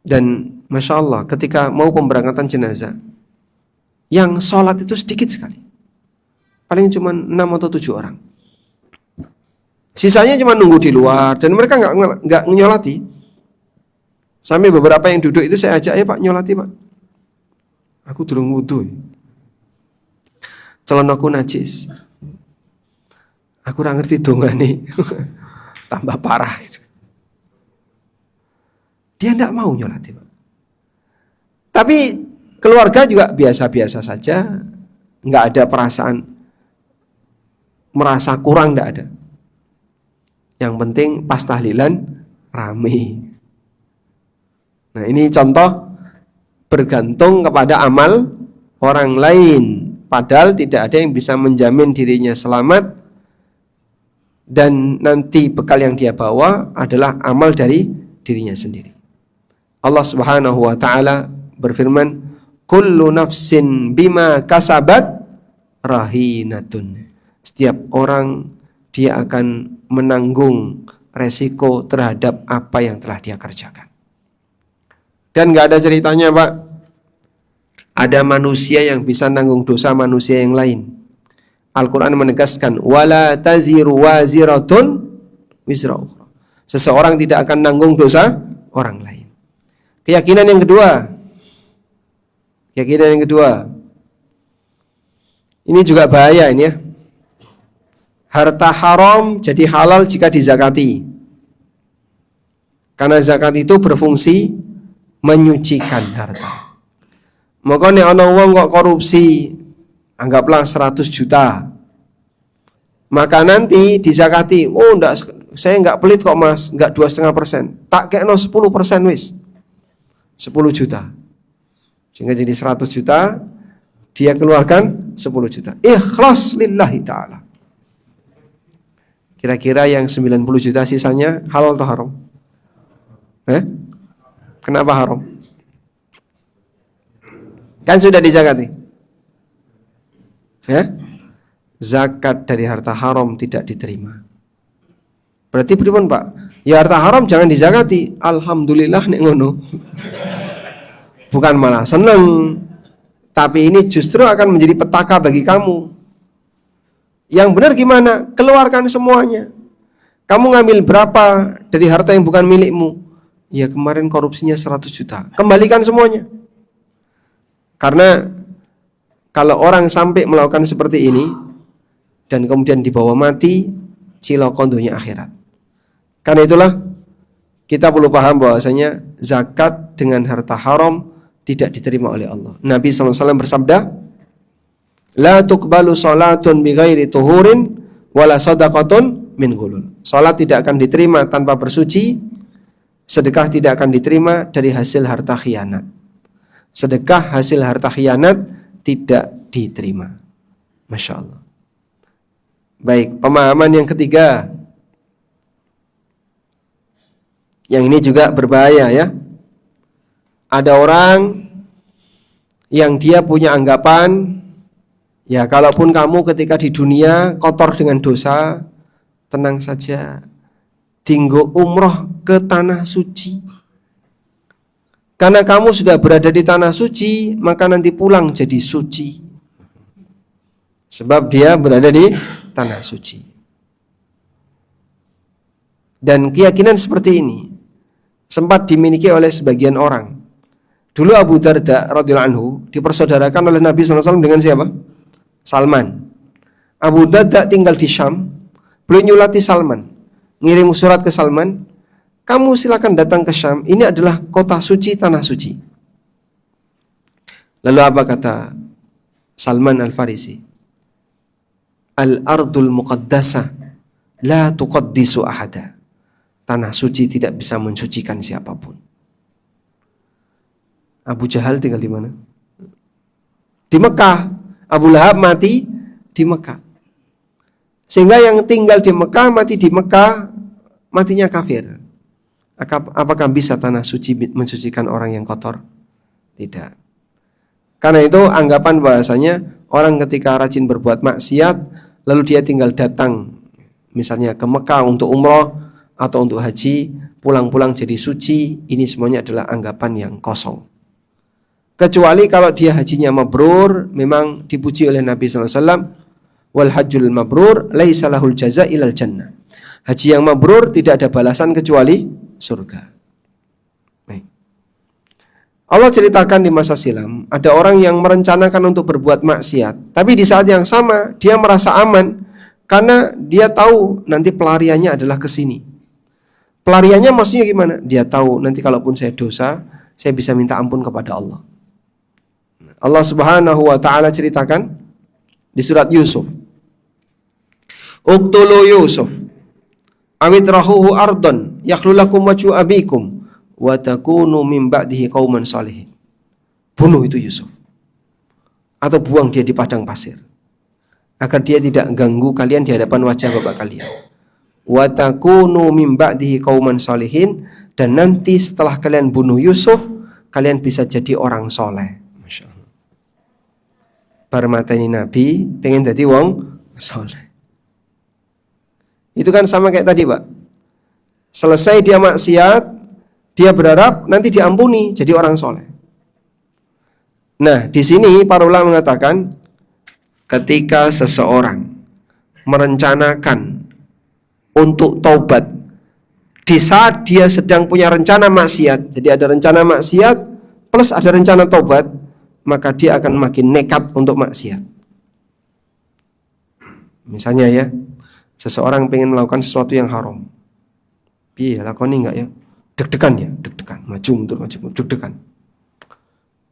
dan Masya Allah ketika mau pemberangkatan jenazah yang sholat itu sedikit sekali, paling cuma 6 atau 7 orang. Sisanya cuma nunggu di luar dan mereka nggak nyolati. Sampai beberapa yang duduk itu saya ajak, Pak nyolati Pak. Aku durung wudu. Celanaku najis. Aku ora ngerti dongane. Tambah parah. Dia enggak mau nyolati, Pak. Tapi keluarga juga biasa-biasa saja, enggak ada perasaan merasa kurang, enggak ada. Yang penting pas tahlilan rame. Nah, ini contoh bergantung kepada amal orang lain, padahal tidak ada yang bisa menjamin dirinya selamat. Dan nanti bekal yang dia bawa adalah amal dari dirinya sendiri. Allah Subhanahu wa taala berfirman, "Kullu nafsin bima kasabat rahinatun." Setiap orang dia akan menanggung resiko terhadap apa yang telah dia kerjakan. Dan enggak ada ceritanya, Pak, ada manusia yang bisa nanggung dosa manusia yang lain. Al-Quran menegaskan, wala taziru waziratun wizra ukhra. Seseorang tidak akan nanggung dosa orang lain. Keyakinan yang kedua. Ini juga bahaya ini ya. Harta haram jadi halal jika dizakati. Karena zakat itu berfungsi menyucikan harta. Maka nek ana wong kok korupsi anggaplah 100 juta. Maka nanti dizakati, oh enggak, saya enggak pelit kok mas, enggak 2,5%, tak kekno 10% wis, 10 juta, sehingga jadi 100 juta, dia keluarkan 10 juta, ikhlas lillahi ta'ala. Kira-kira yang 90 juta sisanya halal atau haram? Kenapa haram? Kan sudah dizakati. Zakat dari harta haram tidak diterima. Berarti pripun Pak? Ya harta haram jangan dizakati. Alhamdulillah nek ngono. Bukan malah seneng, tapi ini justru akan menjadi petaka bagi kamu. Yang benar gimana? Keluarkan semuanya. Kamu ngambil berapa dari harta yang bukan milikmu? Ya kemarin korupsinya 100 juta. Kembalikan semuanya. Karena kalau orang sampai melakukan seperti ini dan kemudian dibawa mati, cilaka dunia akhirat. Karena itulah kita perlu paham bahwasanya zakat dengan harta haram tidak diterima oleh Allah. Nabi SAW bersabda, la tuqbalu salatun bighairi tuhurin wala sadaqatun min ghulul. Salat tidak akan diterima tanpa bersuci, sedekah tidak akan diterima dari hasil harta khianat. Sedekah hasil harta khianat tidak diterima. Masya Allah. Baik, pemahaman yang ketiga. Yang ini juga berbahaya ya. Ada orang yang dia punya anggapan, ya kalaupun kamu ketika di dunia kotor dengan dosa, tenang saja, tinggal umroh ke tanah suci. Karena kamu sudah berada di tanah suci, maka nanti pulang jadi suci. Sebab dia berada di tanah suci. Dan keyakinan seperti ini sempat dimiliki oleh sebagian orang. Dulu Abu Darda radhiyallahu anhu dipersaudarakan oleh Nabi SAW dengan siapa? Salman. Abu Darda tinggal di Syam, beliau nyulati Salman, ngirim surat ke Salman, kamu silakan datang ke Syam, ini adalah kota suci, tanah suci. Lalu apa kata Salman Al-Farisi? Al-ardul muqaddasah la tuqaddisu ahada. Tanah suci tidak bisa mensucikan siapapun. Abu Jahal tinggal di mana? Di Mekah. Abu Lahab mati di Mekah. Sehingga yang tinggal di Mekah, mati di Mekah, matinya kafir. Apakah bisa tanah suci mensucikan orang yang kotor? Tidak. Karena itu anggapan bahasanya orang ketika rajin berbuat maksiat, lalu dia tinggal datang misalnya ke Mekah untuk umroh atau untuk haji, pulang-pulang jadi suci, ini semuanya adalah anggapan yang kosong. Kecuali kalau dia hajinya mabrur, memang dipuji oleh Nabi SAW, wal hajjul mabrur laisa lahul jaza ilal jannah. Haji yang mabrur tidak ada balasan kecuali surga. Baik. Allah ceritakan di masa silam, ada orang yang merencanakan untuk berbuat maksiat, tapi di saat yang sama dia merasa aman karena dia tahu nanti pelariannya adalah ke sini. Pelariannya maksudnya gimana? Dia tahu nanti kalaupun saya dosa, saya bisa minta ampun kepada Allah. Allah Subhanahu wa taala ceritakan di surat Yusuf. Uqtulu Yusuf awitrahuhu ardon yakhlulakum wajhu abikum wa takunu min ba'dihi qauman salihin. Bunuh itu Yusuf. Atau buang dia di padang pasir. Agar dia tidak ganggu kalian di hadapan wajah bapak kalian. Wa takunu min ba'dihi qauman salihin, dan nanti setelah kalian bunuh Yusuf, kalian bisa jadi orang soleh. Masya Allah. Barmateni Nabi pengen jadi wong soleh. Itu kan sama kayak tadi Pak. Selesai dia maksiat, dia berharap nanti diampuni jadi orang soleh. Nah, di sini para ulama mengatakan ketika seseorang merencanakan untuk taubat di saat dia sedang punya rencana maksiat, jadi ada rencana maksiat plus ada rencana taubat, maka dia akan makin nekat untuk maksiat. Misalnya ya, seseorang pengen melakukan sesuatu yang haram. Piye lakoni enggak ya? Deg-degan ya, deg-degan, maju mundur, deg-degan.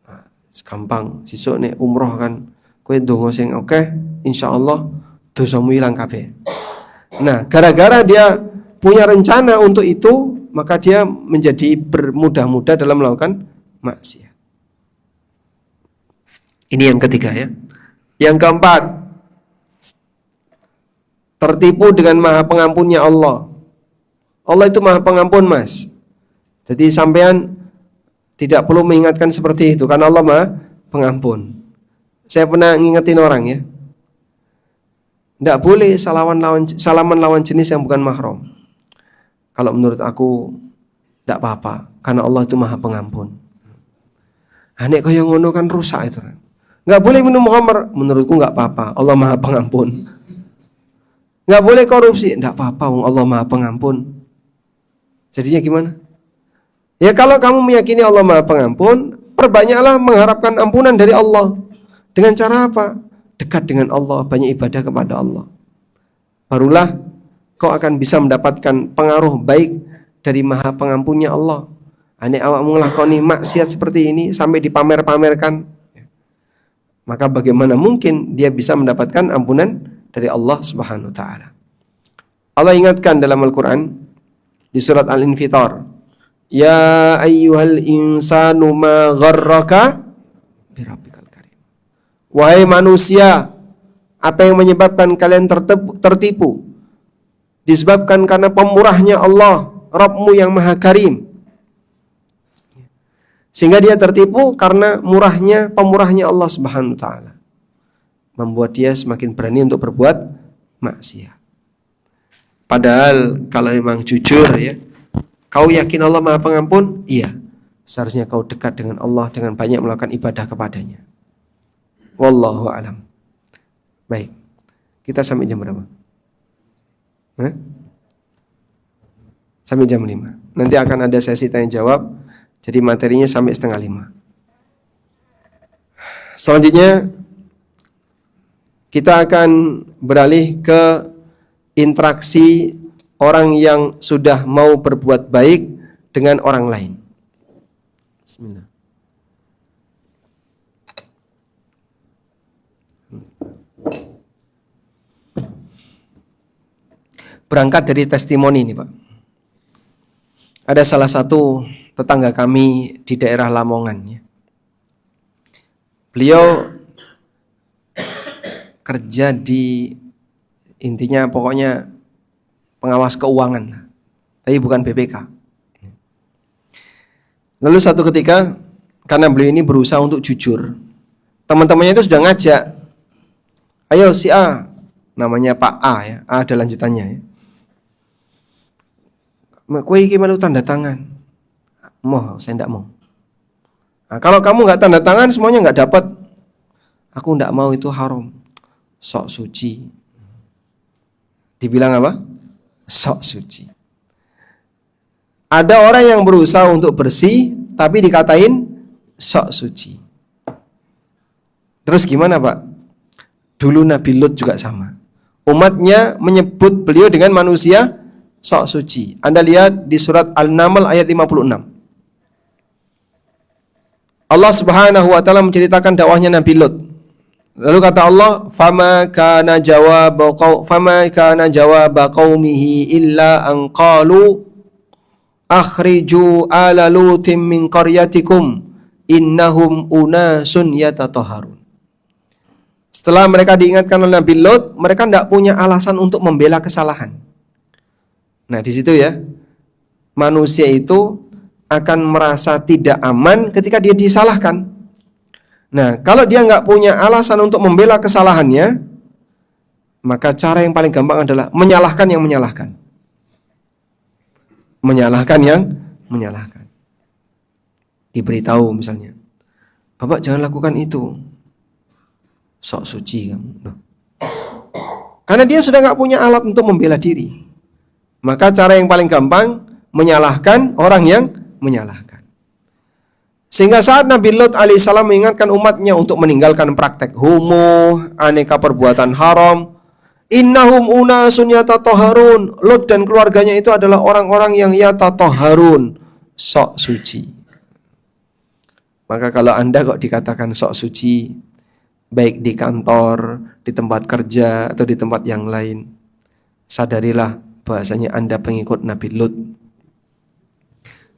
Nah, gampang, sesuk nek umroh kan kowe ndonga sing akeh, insyaallah dosamu ilang kabeh. Nah, gara-gara dia punya rencana untuk itu, maka dia menjadi bermudah-mudah dalam melakukan maksiat. Ini yang ketiga ya. Yang keempat, tertipu dengan maha pengampunnya Allah. Allah itu maha pengampun, Mas. Jadi sampean tidak perlu mengingatkan seperti itu, karena Allah maha pengampun. Saya pernah ngingetin orang ya, tidak boleh salaman lawan jenis yang bukan mahram. Kalau menurut aku tidak apa-apa, karena Allah itu maha pengampun. Nek kaya ngono kan rusak itu. Nggak boleh minum khamr, menurutku nggak apa-apa, Allah maha pengampun. Nggak boleh korupsi, nggak apa-apa, Allah maha pengampun. Jadinya gimana? Ya kalau kamu meyakini Allah maha pengampun, perbanyaklah mengharapkan ampunan dari Allah. Dengan cara apa? Dekat dengan Allah, banyak ibadah kepada Allah. Barulah kau akan bisa mendapatkan pengaruh baik dari maha pengampunnya Allah. Ane awakmu nglakoni maksiat seperti ini sampai dipamer-pamerkan, maka bagaimana mungkin dia bisa mendapatkan ampunan dari Allah Subhanahu wa taala. Allah ingatkan dalam Al-Qur'an di surat Al-Infitar, ya ayyuhal insanu ma gharraka birabbikal karim. Wahai manusia, apa yang menyebabkan kalian tertipu? Disebabkan karena pemurahnya Allah, Rabbmu yang Maha Karim. Sehingga dia tertipu karena pemurahnya Allah Subhanahu wa taala. Membuat dia semakin berani untuk berbuat maksiat. Padahal kalau memang jujur ya, kau yakin Allah Maha Pengampun? Iya. Seharusnya kau dekat dengan Allah dengan banyak melakukan ibadah kepadanya. Wallahu alam. Baik. Kita sampai jam berapa? Sampai jam 5. Nanti akan ada sesi tanya jawab. Jadi materinya sampai 4:30. Selanjutnya kita akan beralih ke interaksi orang yang sudah mau berbuat baik dengan orang lain. Bismillah. Berangkat dari testimoni ini, Pak. Ada salah satu tetangga kami di daerah Lamongan ya. Beliau kerja di intinya pokoknya pengawas keuangan, tapi bukan BPK. Lalu satu ketika karena beliau ini berusaha untuk jujur, teman-temannya itu sudah ngajak, ayo si A, namanya Pak A ya, A ada lanjutannya ya. Kowe iki melu tanda tangan. Mau, saya enggak mau. Nah, kalau kamu enggak tanda tangan semuanya enggak dapat. Aku enggak mau, itu haram. Sok suci. Dibilang apa? Sok suci. Ada orang yang berusaha untuk bersih tapi dikatain sok suci. Terus gimana, Pak? Dulu Nabi Lut juga sama. Umatnya menyebut beliau dengan manusia sok suci. Anda lihat di surat Al-Naml ayat 56. Allah Subhanahu wa taala menceritakan dakwahnya Nabi Lut. Lalu kata Allah, "Fama kana jawaba qaumihi illa an qalu akhriju ala lutim min qaryatikum innahum unasun yatatahharun." Setelah mereka diingatkan oleh Nabi Lut, mereka tidak punya alasan untuk membela kesalahan. Nah, di situ ya, manusia itu akan merasa tidak aman ketika dia disalahkan. Nah, kalau dia nggak punya alasan untuk membela kesalahannya, maka cara yang paling gampang adalah menyalahkan yang menyalahkan. Menyalahkan yang menyalahkan. Diberitahu misalnya, Bapak jangan lakukan itu. Sok suci kamu. Karena dia sudah nggak punya alat untuk membela diri. Maka cara yang paling gampang menyalahkan orang yang menyalahkan. Sehingga saat Nabi Lut alaihissalam mengingatkan umatnya untuk meninggalkan praktek homo, aneka perbuatan haram, innahum unasun yatatahharun. Lut dan keluarganya itu adalah orang-orang yang yatatahharun, sok suci. Maka kalau Anda kok dikatakan sok suci, baik di kantor, di tempat kerja, atau di tempat yang lain. Sadarilah bahasanya Anda pengikut Nabi Lut.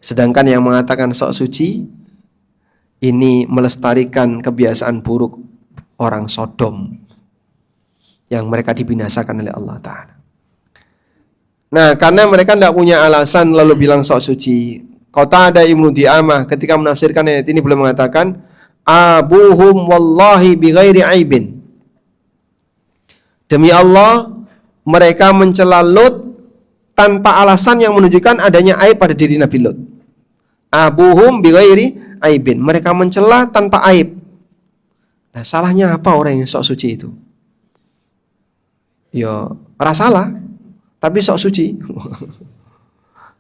Sedangkan yang mengatakan sok suci ini melestarikan kebiasaan buruk orang Sodom yang mereka dibinasakan oleh Allah Ta'ala. Nah, karena mereka tidak punya alasan lalu bilang sok suci, Qatadah Ibnu Di'amah ketika menafsirkan ayat ini beliau mengatakan abuhum wallahi bighairi aibin. Demi Allah mereka mencela Lut tanpa alasan yang menunjukkan adanya aib pada diri Nabi Lut. Abuhum bighairi aibin. Mereka mencela tanpa aib. Nah, salahnya apa orang yang sok suci itu? Ya, rasalah, tapi sok suci.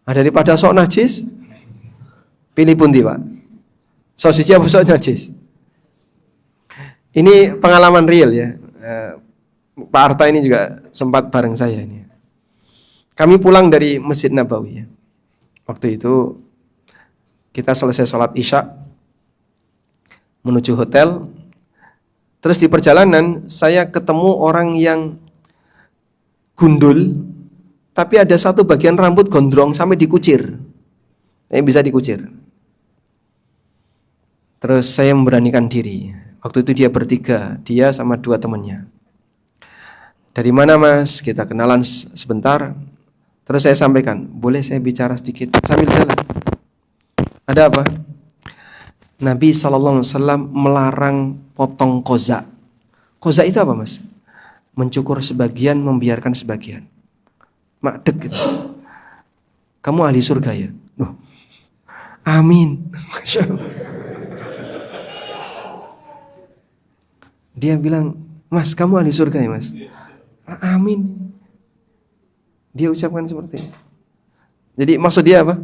Nah, daripada sok najis, pilih pundi, Pak? Sok suci apa sok najis? Ini pengalaman real ya. Pak Arta ini juga sempat bareng saya ini. Kami pulang dari Masjid Nabawi ya. Waktu itu kita selesai sholat Isya menuju hotel. Terus di perjalanan saya ketemu orang yang gundul, tapi ada satu bagian rambut gondrong sampai dikucir. Bisa dikucir. Terus saya memberanikan diri. Waktu itu dia bertiga, dia sama 2 temannya. Dari mana Mas? Kita kenalan sebentar. Terus saya sampaikan, boleh saya bicara sedikit sambil jalan? Ada apa? Nabi SAW melarang potong koza. Koza itu apa Mas? Mencukur sebagian, membiarkan sebagian. Makdek gitu. Kamu ahli surga ya? Loh. Amin. Masya Allah. Dia bilang, Mas kamu ahli surga ya Mas? Amin. Dia ucapkan seperti itu. Jadi maksud dia apa?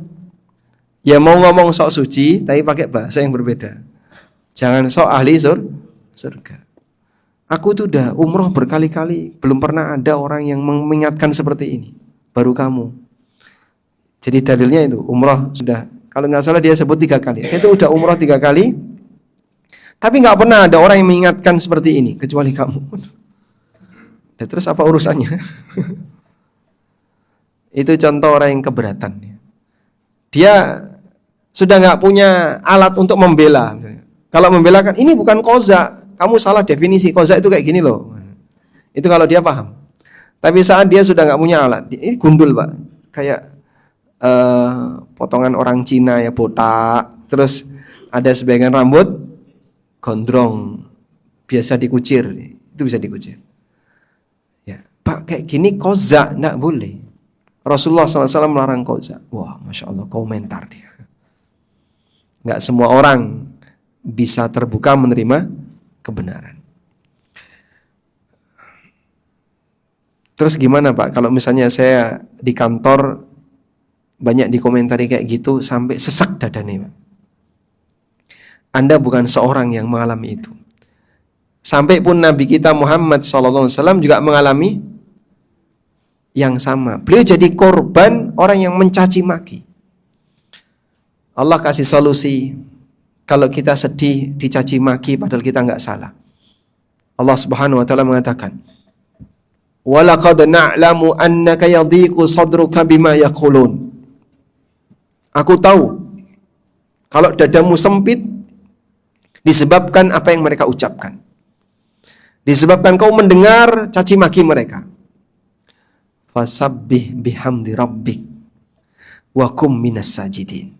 Ya mau ngomong sok suci, tapi pakai bahasa yang berbeda. Jangan sok ahli surga. Aku tuh udah umroh berkali-kali, belum pernah ada orang yang mengingatkan seperti ini. Baru kamu. Jadi dalilnya itu, umroh sudah, kalau nggak salah dia sebut 3 kali. Saya tuh udah umroh 3 kali, tapi nggak pernah ada orang yang mengingatkan seperti ini, kecuali kamu. Dan terus apa urusannya? Itu contoh orang yang keberatan. Dia sudah nggak punya alat untuk membela. Kalau membela kan, ini bukan koza, kamu salah definisi, koza itu kayak gini loh. Itu kalau dia paham. Tapi saat dia sudah nggak punya alat, ini gundul Pak, kayak potongan orang Cina ya, botak, terus ada sebagian rambut gondrong, biasa dikucir, itu bisa dikucir. Ya, Pak kayak gini koza, nggak boleh. Rasulullah SAW melarang koza. Wah, Masya Allah, komentar dia. Nggak semua orang bisa terbuka menerima kebenaran. Terus gimana Pak, kalau misalnya saya di kantor banyak dikomentari kayak gitu sampai sesak dadanya Pak. Anda bukan seorang yang mengalami itu. Sampai pun Nabi kita Muhammad SAW juga mengalami yang sama. Beliau jadi korban orang yang mencaci maki. Allah kasih solusi. Kalau kita sedih dicaci maki padahal kita nggak salah. Allah Subhanahu wa taala mengatakan, "Wa laqad na'lamu annaka yadhiqu sadruka bima yaqulun." Aku tahu kalau dadamu sempit disebabkan apa yang mereka ucapkan. Disebabkan kau mendengar caci maki mereka. Fasabbih bihamdi rabbik wa kum minas sajidin.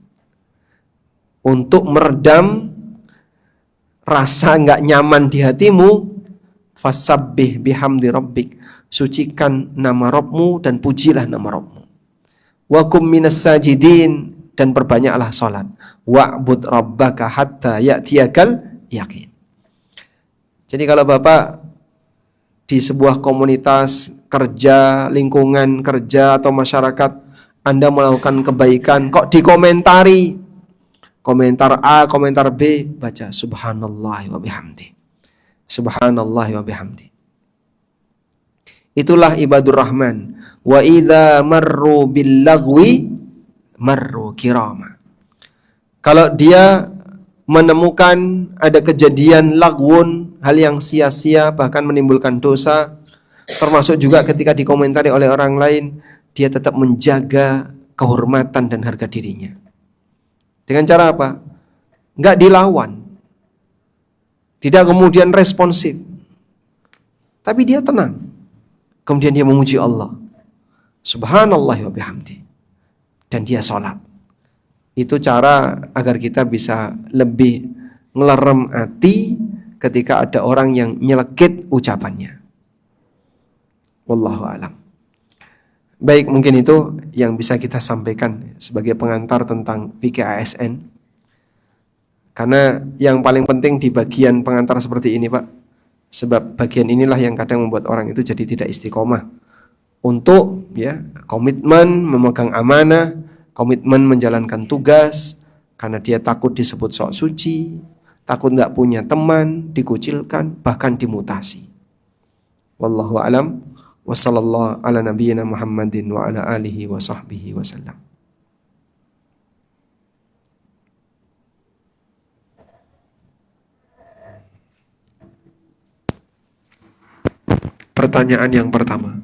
Untuk meredam rasa enggak nyaman di hatimu, fasabbih bihamdi rabbik, sucikan nama Rabbmu dan pujilah nama Rabbmu. Wa kum minas sajidin, dan perbanyaklah salat. Wa'bud rabbaka hatta ya'tiyakal yaqin. Jadi kalau Bapak di sebuah komunitas kerja, lingkungan kerja atau masyarakat, Anda melakukan kebaikan, kok dikomentari, komentar A, komentar B, baca subhanallah wa bihamdi. Subhanallah wa bihamdi. Itulah ibadur rahman. Wa idza marru bil lagwi marru kirama. Kalau dia menemukan ada kejadian lagwun, hal yang sia-sia, bahkan menimbulkan dosa, termasuk juga ketika dikomentari oleh orang lain, dia tetap menjaga kehormatan dan harga dirinya. Dengan cara apa? Enggak dilawan, tidak kemudian responsif, tapi dia tenang. Kemudian dia memuji Allah, subhanallah wa bihamdi, dan dia sholat. Itu cara agar kita bisa lebih ngelerem hati ketika ada orang yang nyelekit ucapannya. Wallahu alam. Baik, mungkin itu yang bisa kita sampaikan sebagai pengantar tentang fikih ASN. Karena yang paling penting di bagian pengantar seperti ini, Pak, sebab bagian inilah yang kadang membuat orang itu jadi tidak istiqomah untuk komitmen memegang amanah, komitmen menjalankan tugas, karena dia takut disebut sok suci, takut nggak punya teman, dikucilkan, bahkan dimutasi. Wallahu alam. Wassallallahu ala nabiyyina Muhammadin wa ala alihi wa sahbihi wasallam. Pertanyaan yang pertama,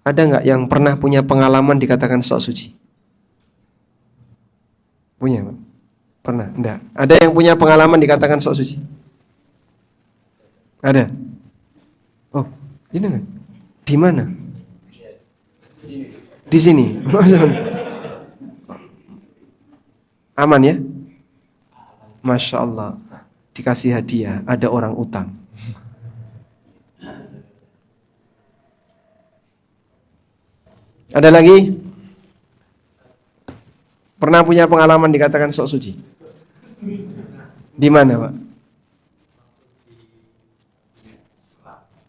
ada nggak yang pernah punya pengalaman dikatakan sok suci? Punya, Pak? Pernah? Enggak. Ada yang punya pengalaman dikatakan sok suci? Ada? Oh, ini kan? Di mana? Di sini. Aman ya? Masya Allah. Dikasih hadiah, ada orang utang. Ada lagi? Pernah punya pengalaman dikatakan sok suci? Di mana, Pak?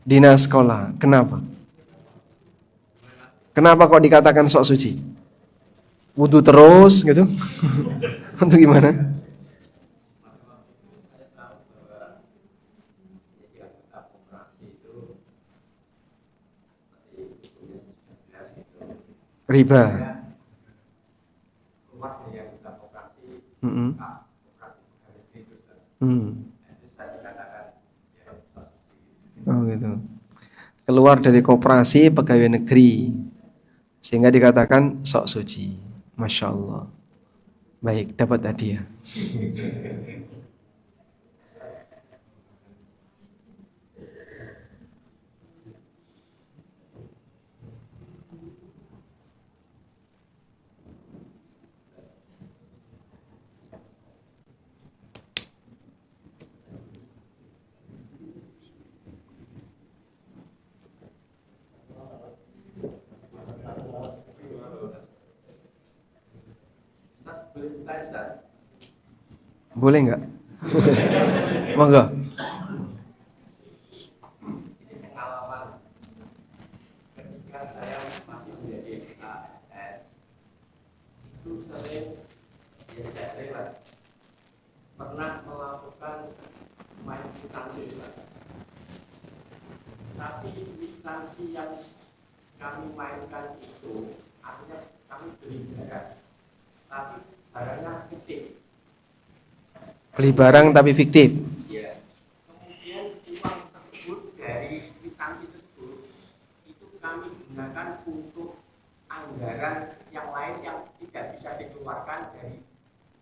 Dinas sekolah. Kenapa? Kenapa kok dikatakan sok suci? Wudu terus gitu? Untuk gimana? Riba. Oh gitu. Keluar dari koperasi pegawai negeri sehingga dikatakan sok suci. Masya Allah. Baik, dapat hadiah. Boleh nggak? Monggo. Pengalaman ketika saya masih menjadi ASN itu sering, ya tidak sering lah, pernah melakukan main kwitansi, tapi kwitansi yang kami mainkan itu artinya kami beli barang, tapi barangnya fiktif. Beli barang tapi fiktif. Ya. Kemudian uang tersebut dari kwitansi tersebut itu kami gunakan untuk anggaran yang lain yang tidak bisa dikeluarkan dari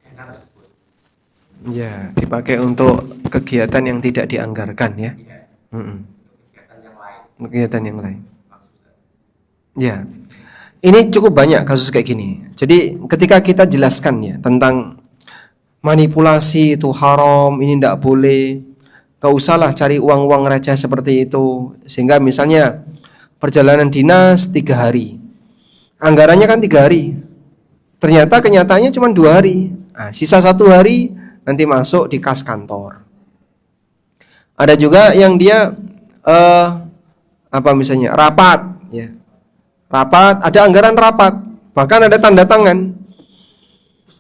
dana tersebut. Ya, dipakai untuk kegiatan yang tidak dianggarkan ya. Iya. Kegiatan yang lain. Kegiatan yang lain. Ya. Ini cukup banyak kasus kayak gini. Jadi ketika kita jelaskan ya tentang manipulasi itu haram, ini tidak boleh, gak usahlah cari uang-uang receh seperti itu. Sehingga misalnya perjalanan dinas 3 hari, anggarannya kan 3 hari, ternyata kenyataannya cuma 2 hari. Nah, sisa 1 hari nanti masuk di kas kantor. Ada juga yang dia misalnya rapat ya. Rapat, ada anggaran rapat, bahkan ada tanda tangan.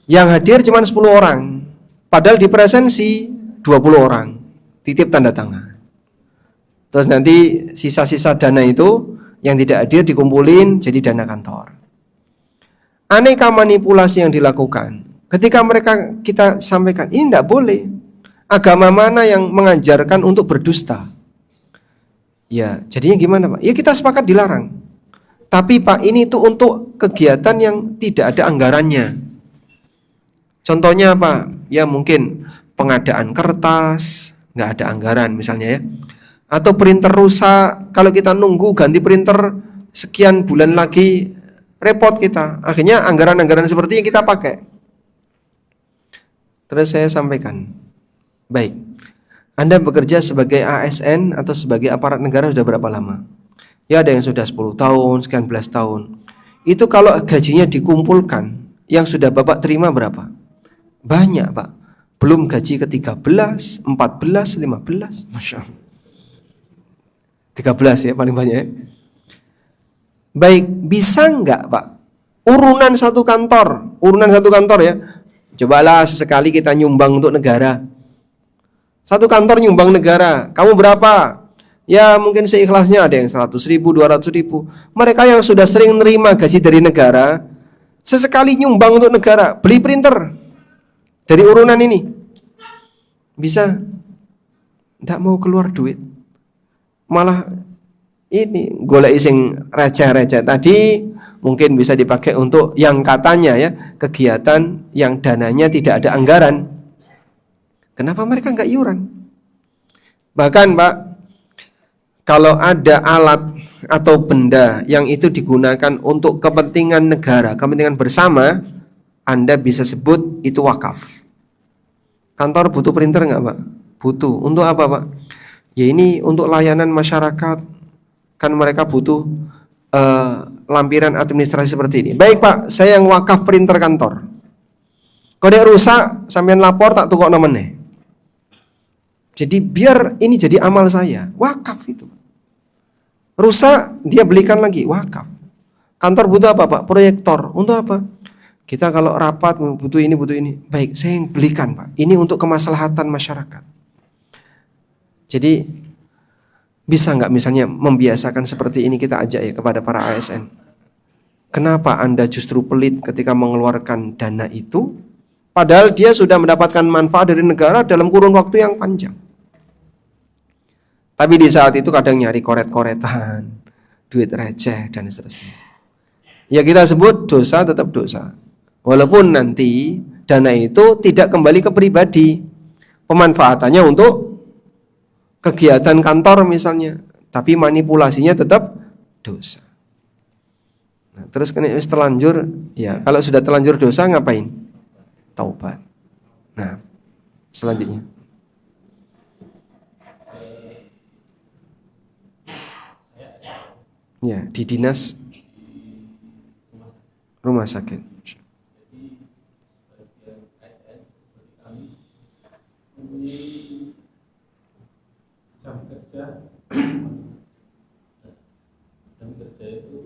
Yang hadir cuma 10 orang, padahal di presensi 20 orang, titip tanda tangan. Terus nanti sisa-sisa dana itu yang tidak hadir dikumpulin jadi dana kantor. Aneka manipulasi yang dilakukan. Ketika kita sampaikan, ini tidak boleh. Agama mana yang mengajarkan untuk berdusta? Ya, jadinya gimana Pak? Ya kita sepakat dilarang. Tapi Pak, ini itu untuk kegiatan yang tidak ada anggarannya. Contohnya apa? Ya mungkin pengadaan kertas, nggak ada anggaran misalnya ya. Atau printer rusak, kalau kita nunggu ganti printer sekian bulan lagi, repot kita. Akhirnya anggaran-anggaran seperti yang kita pakai. Terus saya sampaikan, baik, Anda bekerja sebagai ASN atau sebagai aparat negara sudah berapa lama? Ya ada yang sudah 10 tahun, sekian belas tahun. Itu kalau gajinya dikumpulkan, yang sudah Bapak terima berapa? Banyak Pak. Belum gaji ke-13, 14, 15. Masya Allah. 13 ya paling banyak ya. Baik, bisa enggak Pak? Urunan satu kantor ya. Cobalah sesekali kita nyumbang untuk negara. Satu kantor nyumbang negara. Kamu berapa? Ya mungkin seikhlasnya, ada yang 100 ribu, 200 ribu. Mereka yang sudah sering nerima gaji dari negara, sesekali nyumbang untuk negara, beli printer dari urunan ini. Bisa? Tidak mau keluar duit. Malah ini golek sing receh-receh tadi mungkin bisa dipakai untuk yang katanya ya kegiatan yang dananya tidak ada anggaran. Kenapa mereka nggak iuran? Bahkan Pak, kalau ada alat atau benda yang itu digunakan untuk kepentingan negara, kepentingan bersama, Anda bisa sebut itu wakaf. Kantor butuh printer nggak Pak? Butuh. Untuk apa Pak? Ya ini untuk layanan masyarakat. Kan mereka butuh lampiran administrasi seperti ini. Baik Pak, saya yang wakaf printer kantor. Kode rusak, sampean lapor tak tukok namanya. Jadi biar ini jadi amal saya, wakaf itu. Rusak, dia belikan lagi, wakaf. Kantor butuh apa Pak? Proyektor. Untuk apa? Kita kalau rapat butuh ini, butuh ini. Baik, saya yang belikan Pak. Ini untuk kemaslahatan masyarakat. Jadi bisa nggak misalnya membiasakan seperti ini kita ajak ya kepada para ASN. Kenapa Anda justru pelit ketika mengeluarkan dana itu? Padahal dia sudah mendapatkan manfaat dari negara dalam kurun waktu yang panjang. Tapi di saat itu kadang nyari koret-koretan, duit receh dan seterusnya. Ya kita sebut dosa tetap dosa. Walaupun nanti dana itu tidak kembali ke pribadi. Pemanfaatannya untuk kegiatan kantor misalnya, tapi manipulasinya tetap dosa. Nah, terus kena terlanjur, ya kalau sudah terlanjur dosa ngapain? Taubat. Nah, selanjutnya. Ya, di dinas rumah sakit. Jam kerja itu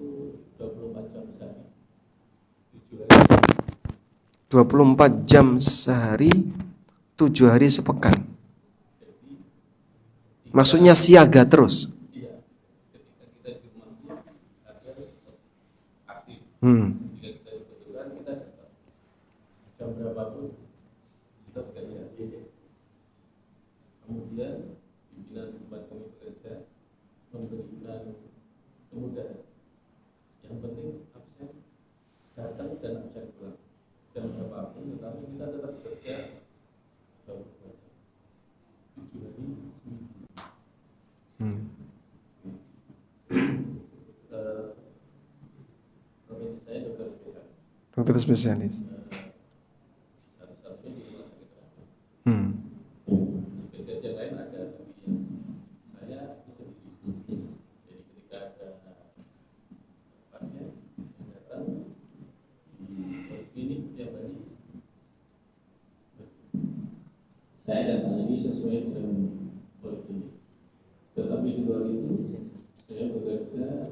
24 jam sehari, 24 jam sehari, 7 hari sepekan. Maksudnya siaga terus. iya, ketika kita di rumah itu harga aktif. Jika kita kebetulan kita dapat jam berapapun kita bekerja. Kemudian pimpinan tempat kami bekerja memberikan kemudahan. Yang penting absen datang dan absen pulang. Jam berapapun, tetapi kita tetap bekerja 24 jam, 7 hari seminggu. Profesi saya dokter spesialis. Dokter spesialis. Satu-satunya di rumah sakit terapi. Spesialis yang lain ada, tapi saya bisa diikuti. Jadi ketika ada pasien yang datang di klinik tiap hari, saya datang ini sesuai jam poliklinik. Tetapi di luar itu saya bekerja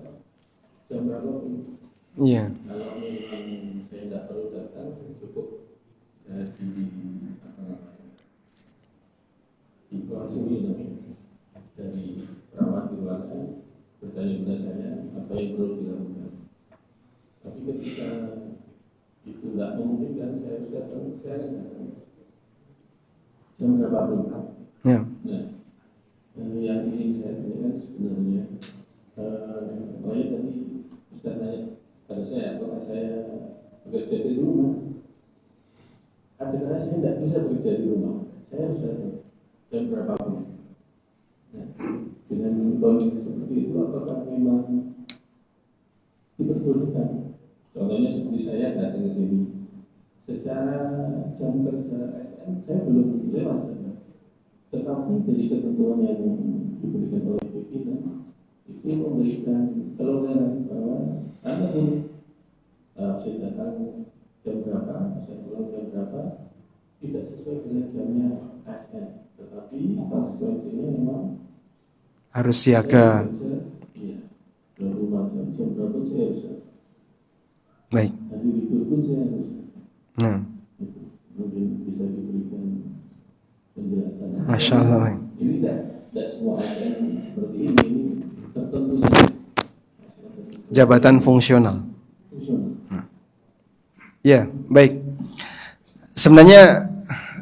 jam berapapun. Iya. Kalau memang saya tidak perlu datang, cukup saya dikonsumsi dari perawat di ruangan, bertanya kepada saya apa yang perlu dilakukan. Tapi ketika itu nggak memungkinkan saya harus datang, saya akan datang jam berapapun. Ya. Nah, yang ingin saya tanyakan sebenarnya, pokoknya tadi Ustaz tanya pada saya, apakah saya bekerja di rumah? Karena saya tidak bisa bekerja di rumah, saya harus datang jam berapapun. Nah, dengan kondisi seperti itu, apakah memang diperbolehkan? Contohnya seperti saya datang ke sini, secara jam kerja ASN saya belum lewat sana. Tetapi dari ketentuan yang diberikan oleh pimpinan itu memberikan kelonggaran bahwa Anda ini saya datang jam berapa, saya pulang jam berapa, tidak sesuai dengan jamnya ASN. Tetapi konsekuensinya memang Harus siaga. Iya, 24 jam berapa saya harus. Baik. Hari libur pun saya harus. Nah, Mungkin bisa diberikan penjelasan. Masya Allah. Baik. Ini tidak semua ASN seperti ini tertentu saja. Jabatan fungsional. Ya, baik. Sebenarnya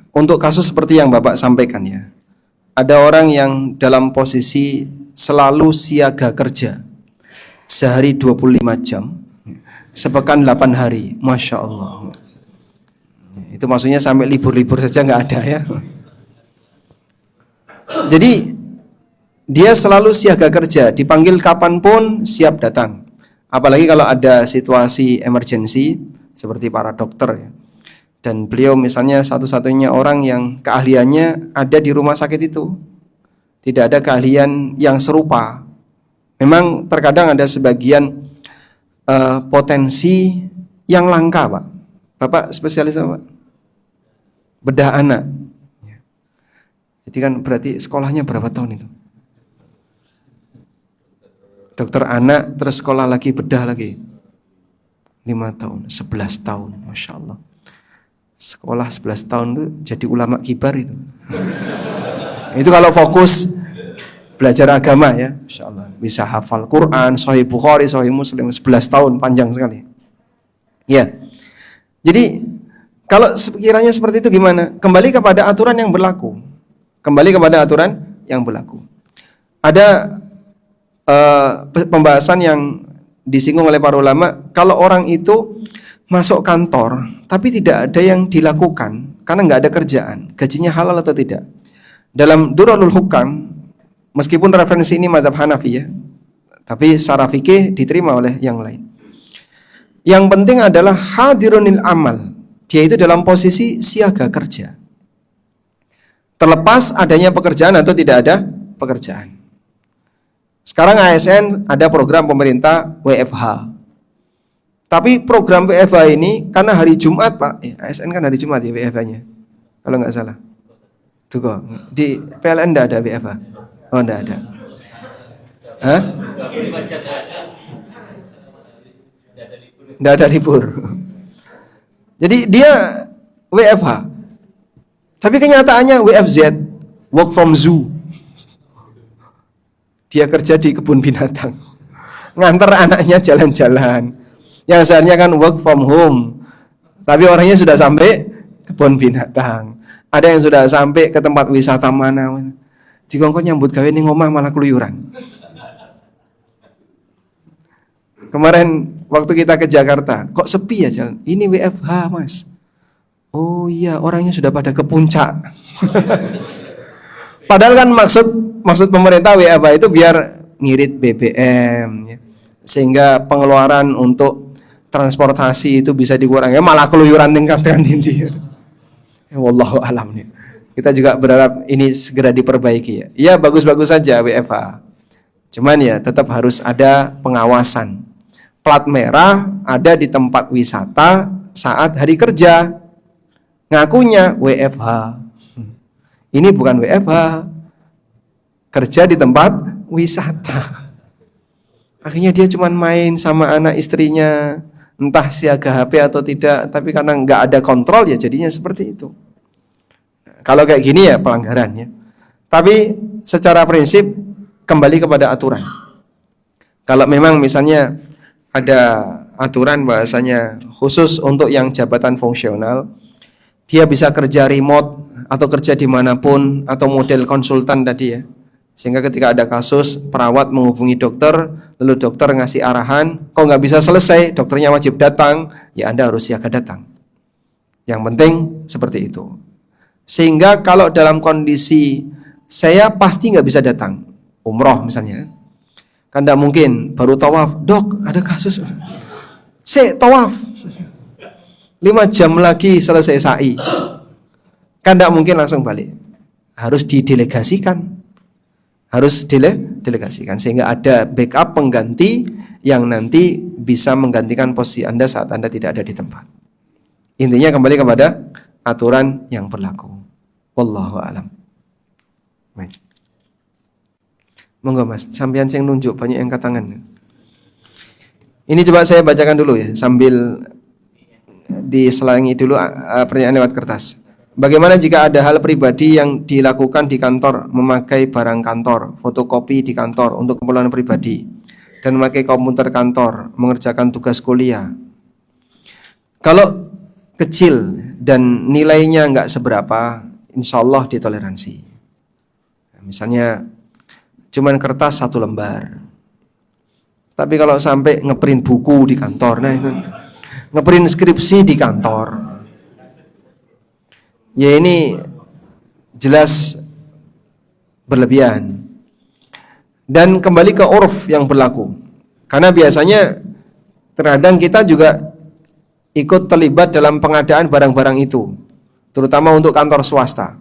untuk kasus seperti yang Bapak sampaikan ya, ada orang yang dalam posisi selalu siaga kerja sehari 25 jam, sepekan 8 hari, Masya Allah. Itu maksudnya sampai libur-libur saja nggak ada ya. Jadi dia selalu siaga kerja, dipanggil kapanpun siap datang. Apalagi kalau ada situasi emergensi seperti para dokter ya. Dan beliau misalnya satu-satunya orang yang keahliannya ada di rumah sakit itu. Tidak ada keahlian yang serupa. Memang terkadang ada sebagian potensi yang langka, Pak. Bapak spesialis apa, Pak? Bedah anak. Jadi kan berarti sekolahnya berapa tahun itu? Dokter anak, terus sekolah lagi bedah lagi. 5 tahun, 11 tahun, Masya Allah. Sekolah 11 tahun itu jadi ulama kibar itu. Itu kalau fokus belajar agama ya, Masya Allah. Bisa hafal Quran, Sahih Bukhari, Sahih Muslim, 11 tahun, panjang sekali. Ya, jadi kalau sekiranya seperti itu gimana? Kembali kepada aturan yang berlaku. Kembali kepada aturan yang berlaku. Ada pembahasan yang disinggung oleh para ulama, kalau orang itu masuk kantor tapi tidak ada yang dilakukan karena nggak ada kerjaan, gajinya halal atau tidak? Dalam Durarul Hukam, meskipun referensi ini mazhab Hanafi ya, tapi secara fikih diterima oleh yang lain. Yang penting adalah hadirunil amal, dia itu dalam posisi siaga kerja, terlepas adanya pekerjaan atau tidak ada pekerjaan. Sekarang ASN ada program pemerintah WFH. Tapi program WFH ini karena hari Jumat, Pak. ASN kan hari Jumat ya WFH-nya. Kalau nggak salah. Tuh kok. Di PLN enggak ada WFH. Oh, enggak ada. Hah? Enggak ada libur. Jadi dia WFH. Tapi kenyataannya WFZ, work from zoo. Dia kerja di kebun binatang, nganter anaknya jalan-jalan. Yang seharusnya kan work from home, tapi orangnya sudah sampai kebun binatang. Ada yang sudah sampai ke tempat wisata mana, dikongkon nyambut gawe ning omah malah keluyuran. Kemarin waktu kita ke Jakarta, kok sepi ya jalan? Ini WFH, Mas. Oh iya, orangnya sudah pada ke puncak. Padahal kan maksud pemerintah WFH itu biar ngirit BBM ya. Sehingga pengeluaran untuk transportasi itu bisa dikurangi, malah keluyuran tingkat inti. Wallahu alam nih. Kita juga berharap ini segera diperbaiki ya. Ya bagus-bagus saja WFH. Cuman ya tetap harus ada pengawasan. Plat merah ada di tempat wisata saat hari kerja. Ngakunya WFH. Ini bukan WFH, kerja di tempat wisata. Akhirnya dia cuma main sama anak istrinya, entah siaga HP atau tidak, tapi karena nggak ada kontrol ya jadinya seperti itu. Kalau kayak gini ya pelanggaran ya. Tapi secara prinsip kembali kepada aturan. Kalau memang misalnya ada aturan bahasanya khusus untuk yang jabatan fungsional, dia bisa kerja remote atau kerja dimanapun atau model konsultan tadi ya. Sehingga ketika ada kasus, perawat menghubungi dokter, lalu dokter ngasih arahan, kok nggak bisa selesai, dokternya wajib datang, ya Anda harus siaga datang. Yang penting seperti itu. Sehingga kalau dalam kondisi saya pasti nggak bisa datang, umroh misalnya, kan tidak mungkin baru tawaf, dok ada kasus, tawaf 5 jam lagi selesai sa'i, kan tidak mungkin langsung balik, harus didelegasikan. Sehingga ada backup pengganti yang nanti bisa menggantikan posisi Anda saat Anda tidak ada di tempat. Intinya kembali kepada aturan yang berlaku. Wallahu a'lam. Baik. Monggo Mas, sampean sing nunjuk banyak yang angkat tangan. Ini coba saya bacakan dulu ya sambil diselangi dulu pertanyaan lewat kertas. Bagaimana jika ada hal pribadi yang dilakukan di kantor, memakai barang kantor, fotokopi di kantor untuk keperluan pribadi, dan memakai komputer kantor, mengerjakan tugas kuliah? Kalau kecil dan nilainya nggak seberapa, insya Allah ditoleransi. Misalnya cuman kertas 1 lembar. Tapi kalau sampai ngeprint buku di kantor, ngeprint skripsi di kantor, ya ini jelas berlebihan. Dan kembali ke urf yang berlaku. Karena biasanya terkadang kita juga ikut terlibat dalam pengadaan barang-barang itu, terutama untuk kantor swasta.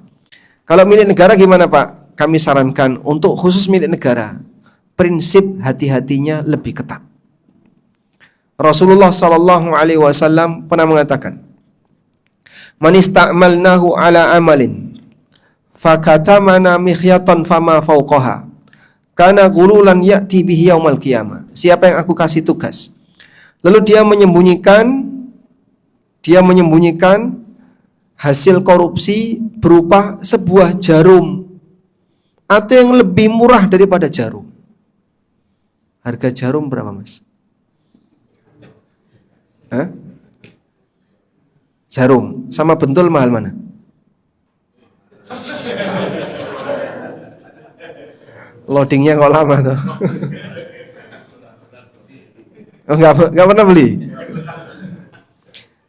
Kalau milik negara gimana Pak? Kami sarankan untuk khusus milik negara, prinsip hati-hatinya lebih ketat. Rasulullah SAW pernah mengatakan, man ista'malnahu ala amalin fakatamana mikhyatan fama fawqaha kana gululan ya'ti bihi yaumal qiyamah. Siapa yang aku kasih tugas, lalu dia menyembunyikan hasil korupsi berupa sebuah jarum atau yang lebih murah daripada jarum. Harga jarum berapa Mas? Jarum sama bentul mahal mana? Loadingnya kok lama tuh. Enggak pernah beli.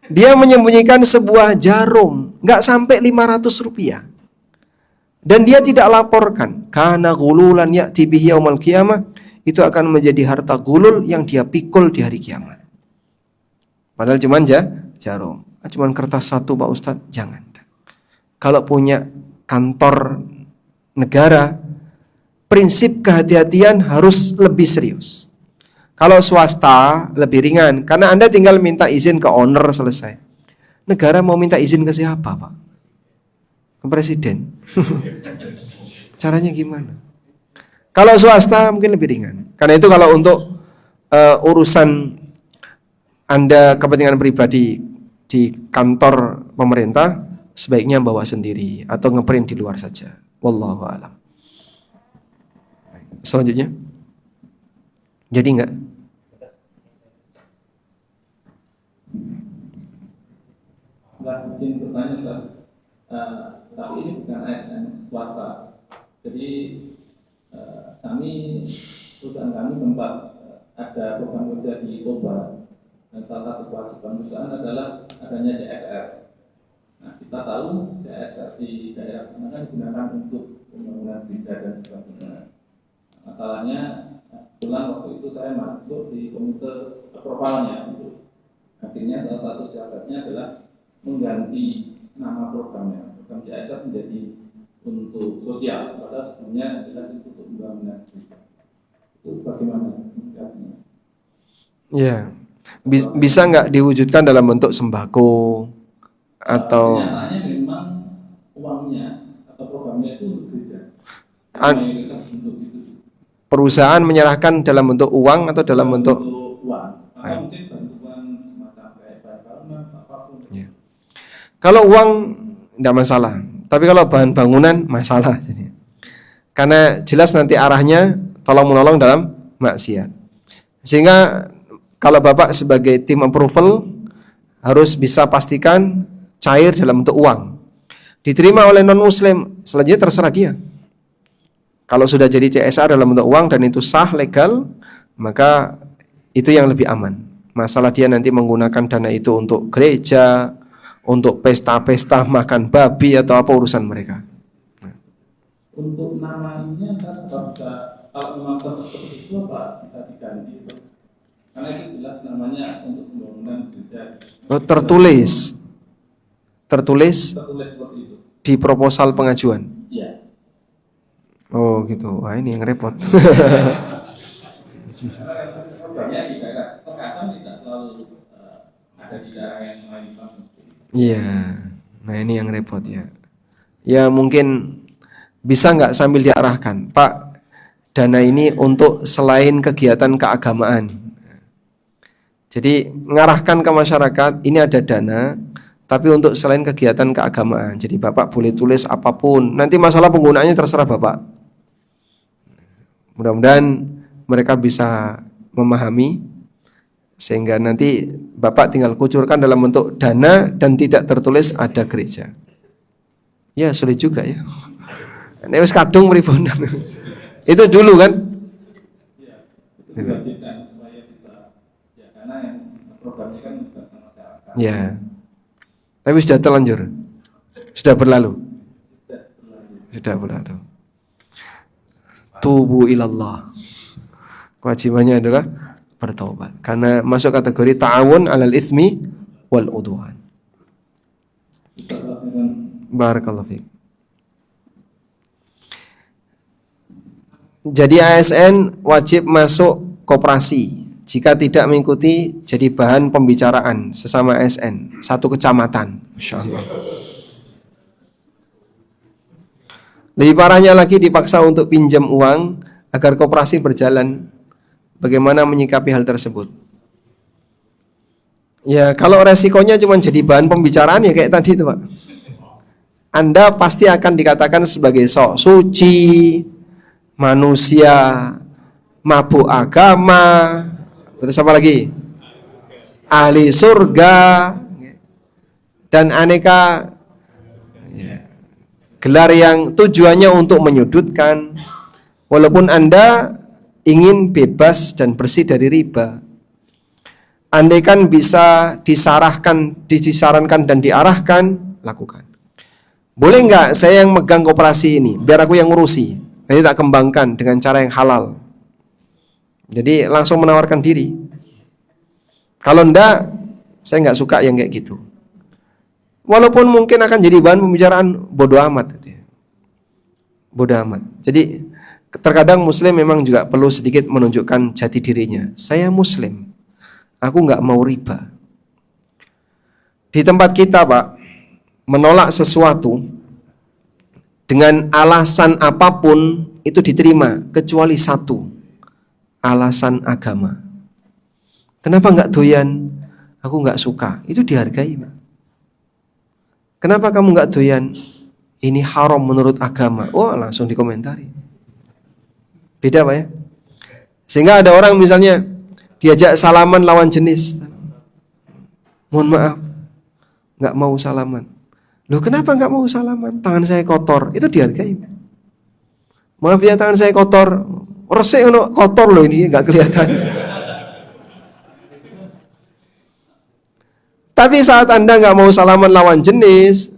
Dia menyembunyikan sebuah jarum, enggak sampai 500 rupiah. Dan dia tidak laporkan. Kana gululan ya'ti bihi yaumal qiyamah, itu akan menjadi harta gulul yang dia pikul di hari kiamat. Padahal cuman jarum. Cuman kertas 1 Pak Ustadz, jangan. Kalau punya kantor negara, prinsip kehati-hatian harus lebih serius. Kalau swasta lebih ringan, karena Anda tinggal minta izin ke owner selesai. Negara mau minta izin ke siapa Pak? Ke presiden. Caranya gimana? Kalau swasta mungkin lebih ringan. Karena itu kalau untuk urusan Anda kepentingan pribadi di kantor pemerintah, sebaiknya bawa sendiri atau ngeprint di luar saja. Wallahu a'lam. Selanjutnya, jadi enggak? Setelah izin bertanya Ustaz, tapi ini bukan ASN swasta. Jadi perusahaan kami sempat ada program kerja di Toba. Dan salah satu kewajiban perusahaan adalah adanya CSR. Nah, kita tahu CSR di daerah sana kan digunakan untuk pembangunan gereja dan sebagainya. Masalahnya, kebetulan waktu itu saya masuk di komite approvalnya. Akhirnya salah satu siasatnya adalah mengganti nama programnya. Program CSR menjadi untuk sosial, padahal sebelumnya jelas itu untuk pembangunan gereja. Itu bagaimana? Ya. Bisa nggak diwujudkan dalam bentuk sembako atau kenyataannya memang uangnya atau programnya itu untuk gereja. Perusahaan menyerahkan dalam bentuk uang atau dalam bentuk uang atau mungkin bantuan semacam kayak bantuan apapun. Ya. Kalau uang tidak masalah, tapi kalau bahan bangunan masalah. Karena jelas nanti arahnya tolong menolong dalam maksiat. Sehingga kalau Bapak sebagai tim approval harus bisa pastikan cair dalam bentuk uang. Diterima oleh non-muslim, selanjutnya terserah dia. Kalau sudah jadi CSR dalam bentuk uang dan itu sah, legal, maka itu yang lebih aman. Masalah dia nanti menggunakan dana itu untuk gereja, untuk pesta-pesta makan babi atau apa urusan mereka. Untuk namanya kan bisa, kalau memang seperti itu apa bisa diganti? Karena itu jelas namanya untuk pembangunan gereja. Oh, tertulis Seperti itu. di proposal pengajuan. Iya. Oh gitu. Wah ini yang repot. Banyak di daerah, terkadang tidak selalu ada di daerah yang lain. Iya. Nah ini yang repot ya. Ya mungkin bisa nggak sambil diarahkan, Pak, dana ini untuk selain kegiatan keagamaan. Jadi ngarahkan ke masyarakat, ini ada dana, tapi untuk selain kegiatan keagamaan. Jadi Bapak boleh tulis apapun. Nanti masalah penggunaannya terserah Bapak. Mudah-mudahan mereka bisa memahami, sehingga nanti Bapak tinggal kucurkan dalam bentuk dana dan tidak tertulis ada gereja. Ya sulit juga ya. Ini wis kadung pripun. Itu dulu kan? Diwajibkan supaya bisa, ya karena yang programnya kan bukan masyarakat. Ya. Tapi sudah terlanjur. Sudah berlalu. Sudah berlalu. Tubu ilallah. Kewajibannya adalah bertaubat. Karena masuk kategori ta'awun 'alal itsmi wal 'udwan. Barakallahu fiik. Jadi ASN wajib masuk koperasi. Jika tidak mengikuti, jadi bahan pembicaraan sesama ASN satu kecamatan. Masya Allah. Lebih parahnya lagi dipaksa untuk pinjam uang agar koperasi berjalan. Bagaimana menyikapi hal tersebut? Ya kalau resikonya cuma jadi bahan pembicaraan ya kayak tadi itu Pak. Anda pasti akan dikatakan sebagai sok suci, manusia mabuk agama, terus apa lagi? Ahli surga dan aneka gelar yang tujuannya untuk menyudutkan. Walaupun Anda ingin bebas dan bersih dari riba, andaikan bisa disarankan dan diarahkan, lakukan. Boleh nggak saya yang megang koperasi ini, biar aku yang ngurusi, nanti tak kembangkan dengan cara yang halal. Jadi langsung menawarkan diri. Kalau enggak, saya nggak suka yang kayak gitu. Walaupun mungkin akan jadi bahan pembicaraan, bodoh amat gitu ya. Bodoh amat. Jadi terkadang muslim memang juga perlu sedikit menunjukkan jati dirinya. Saya muslim, aku nggak mau riba. Di tempat kita Pak, menolak sesuatu dengan alasan apapun itu diterima, kecuali satu, alasan agama. Kenapa nggak doyan? Aku nggak suka. Itu dihargai Pak. Kenapa kamu nggak doyan? Ini haram menurut agama. Oh langsung dikomentari. Beda Pak ya. Sehingga ada orang misalnya diajak salaman lawan jenis, mohon maaf, nggak mau salaman. Loh kenapa nggak mau salaman? Tangan saya kotor. Itu dihargai. Maaf ya tangan saya kotor. Resik kotor loh ini nggak kelihatan. Tapi saat Anda nggak mau salaman lawan jenis,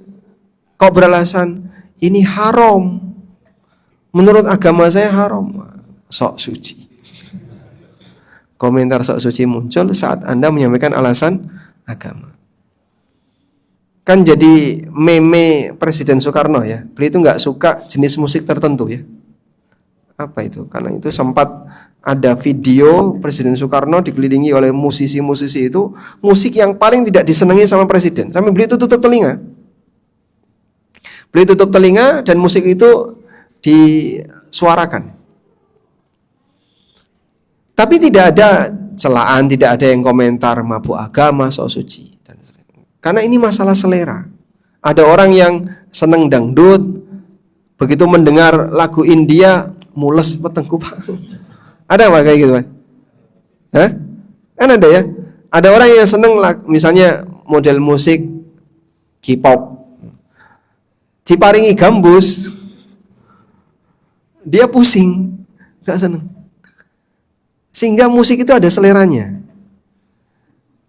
kok beralasan ini haram. Menurut agama saya haram. Sok suci. Komentar sok suci muncul saat Anda menyampaikan alasan agama. Kan jadi meme Presiden Soekarno ya. Beliau itu nggak suka jenis musik tertentu ya. Apa itu? Karena itu sempat ada video Presiden Soekarno dikelilingi oleh musisi-musisi itu, musik yang paling tidak disenangi sama Presiden. Sampai beliau itu tutup telinga. Beliau tutup telinga dan musik itu disuarakan. Tapi tidak ada celaan, tidak ada yang komentar mabuk agama, sok suci. Karena ini masalah selera. Ada orang yang seneng dangdut, begitu mendengar lagu India, mules petengku Pak. Ada Pak kayak gitu Pak? Hah? Kan ada ya. Ada orang yang seneng misalnya model musik K-pop. Diparingi gambus, dia pusing, gak seneng. Sehingga musik itu ada seleranya.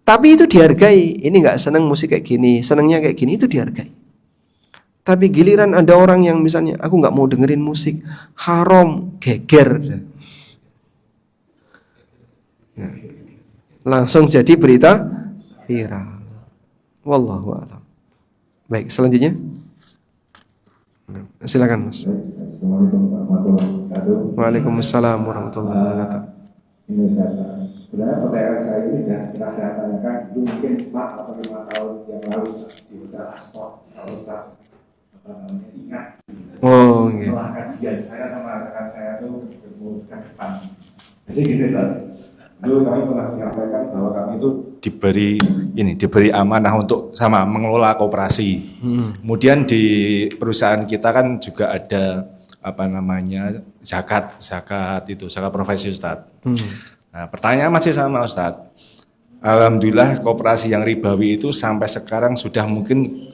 Tapi itu dihargai. Ini gak seneng musik kayak gini, senengnya kayak gini, itu dihargai. Tapi giliran ada orang yang misalnya, aku gak mau dengerin musik, haram, geger. Nah, langsung jadi berita viral. Wallahu a'lam. Baik, selanjutnya. Silakan, Mas. Assalamualaikum warahmatullahi wabarakatuh. Waalaikumsalam warahmatullahi wabarakatuh. Ini sebenarnya pertanyaan saya ini sudah pernah saya tanyakan itu mungkin 4 atau 5 tahun yang lalu di Hotel Astor, kalau Ustaz ingat. Oh, iya. Setelah kajian saya sama rekan saya itu bertemu ke depan. Jadi gini Ustaz, dulu kami pernah menyampaikan bahwa kami itu diberi amanah untuk sama mengelola koperasi. Kemudian di perusahaan kita kan juga ada zakat profesi Ustaz. Nah, pertanyaan masih sama Ustaz. Alhamdulillah koperasi yang ribawi itu sampai sekarang sudah mungkin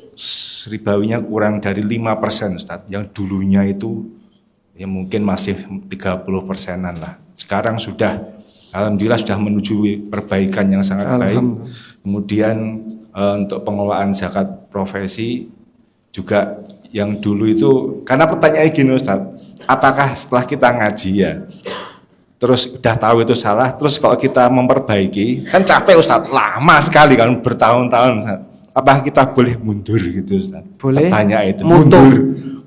ribawinya kurang dari 5% Ustaz. Yang dulunya itu ya mungkin masih 30%-an lah. Sekarang sudah alhamdulillah sudah menuju perbaikan yang sangat baik. Kemudian untuk pengelolaan zakat profesi juga yang dulu itu, karena pertanyaannya gini Ustaz, apakah setelah kita ngaji ya, terus udah tahu itu salah, terus kalau kita memperbaiki, kan capek Ustaz, lama sekali kan, bertahun-tahun Ustaz. Apakah kita boleh mundur gitu Ustaz? Boleh. Pertanyaan itu,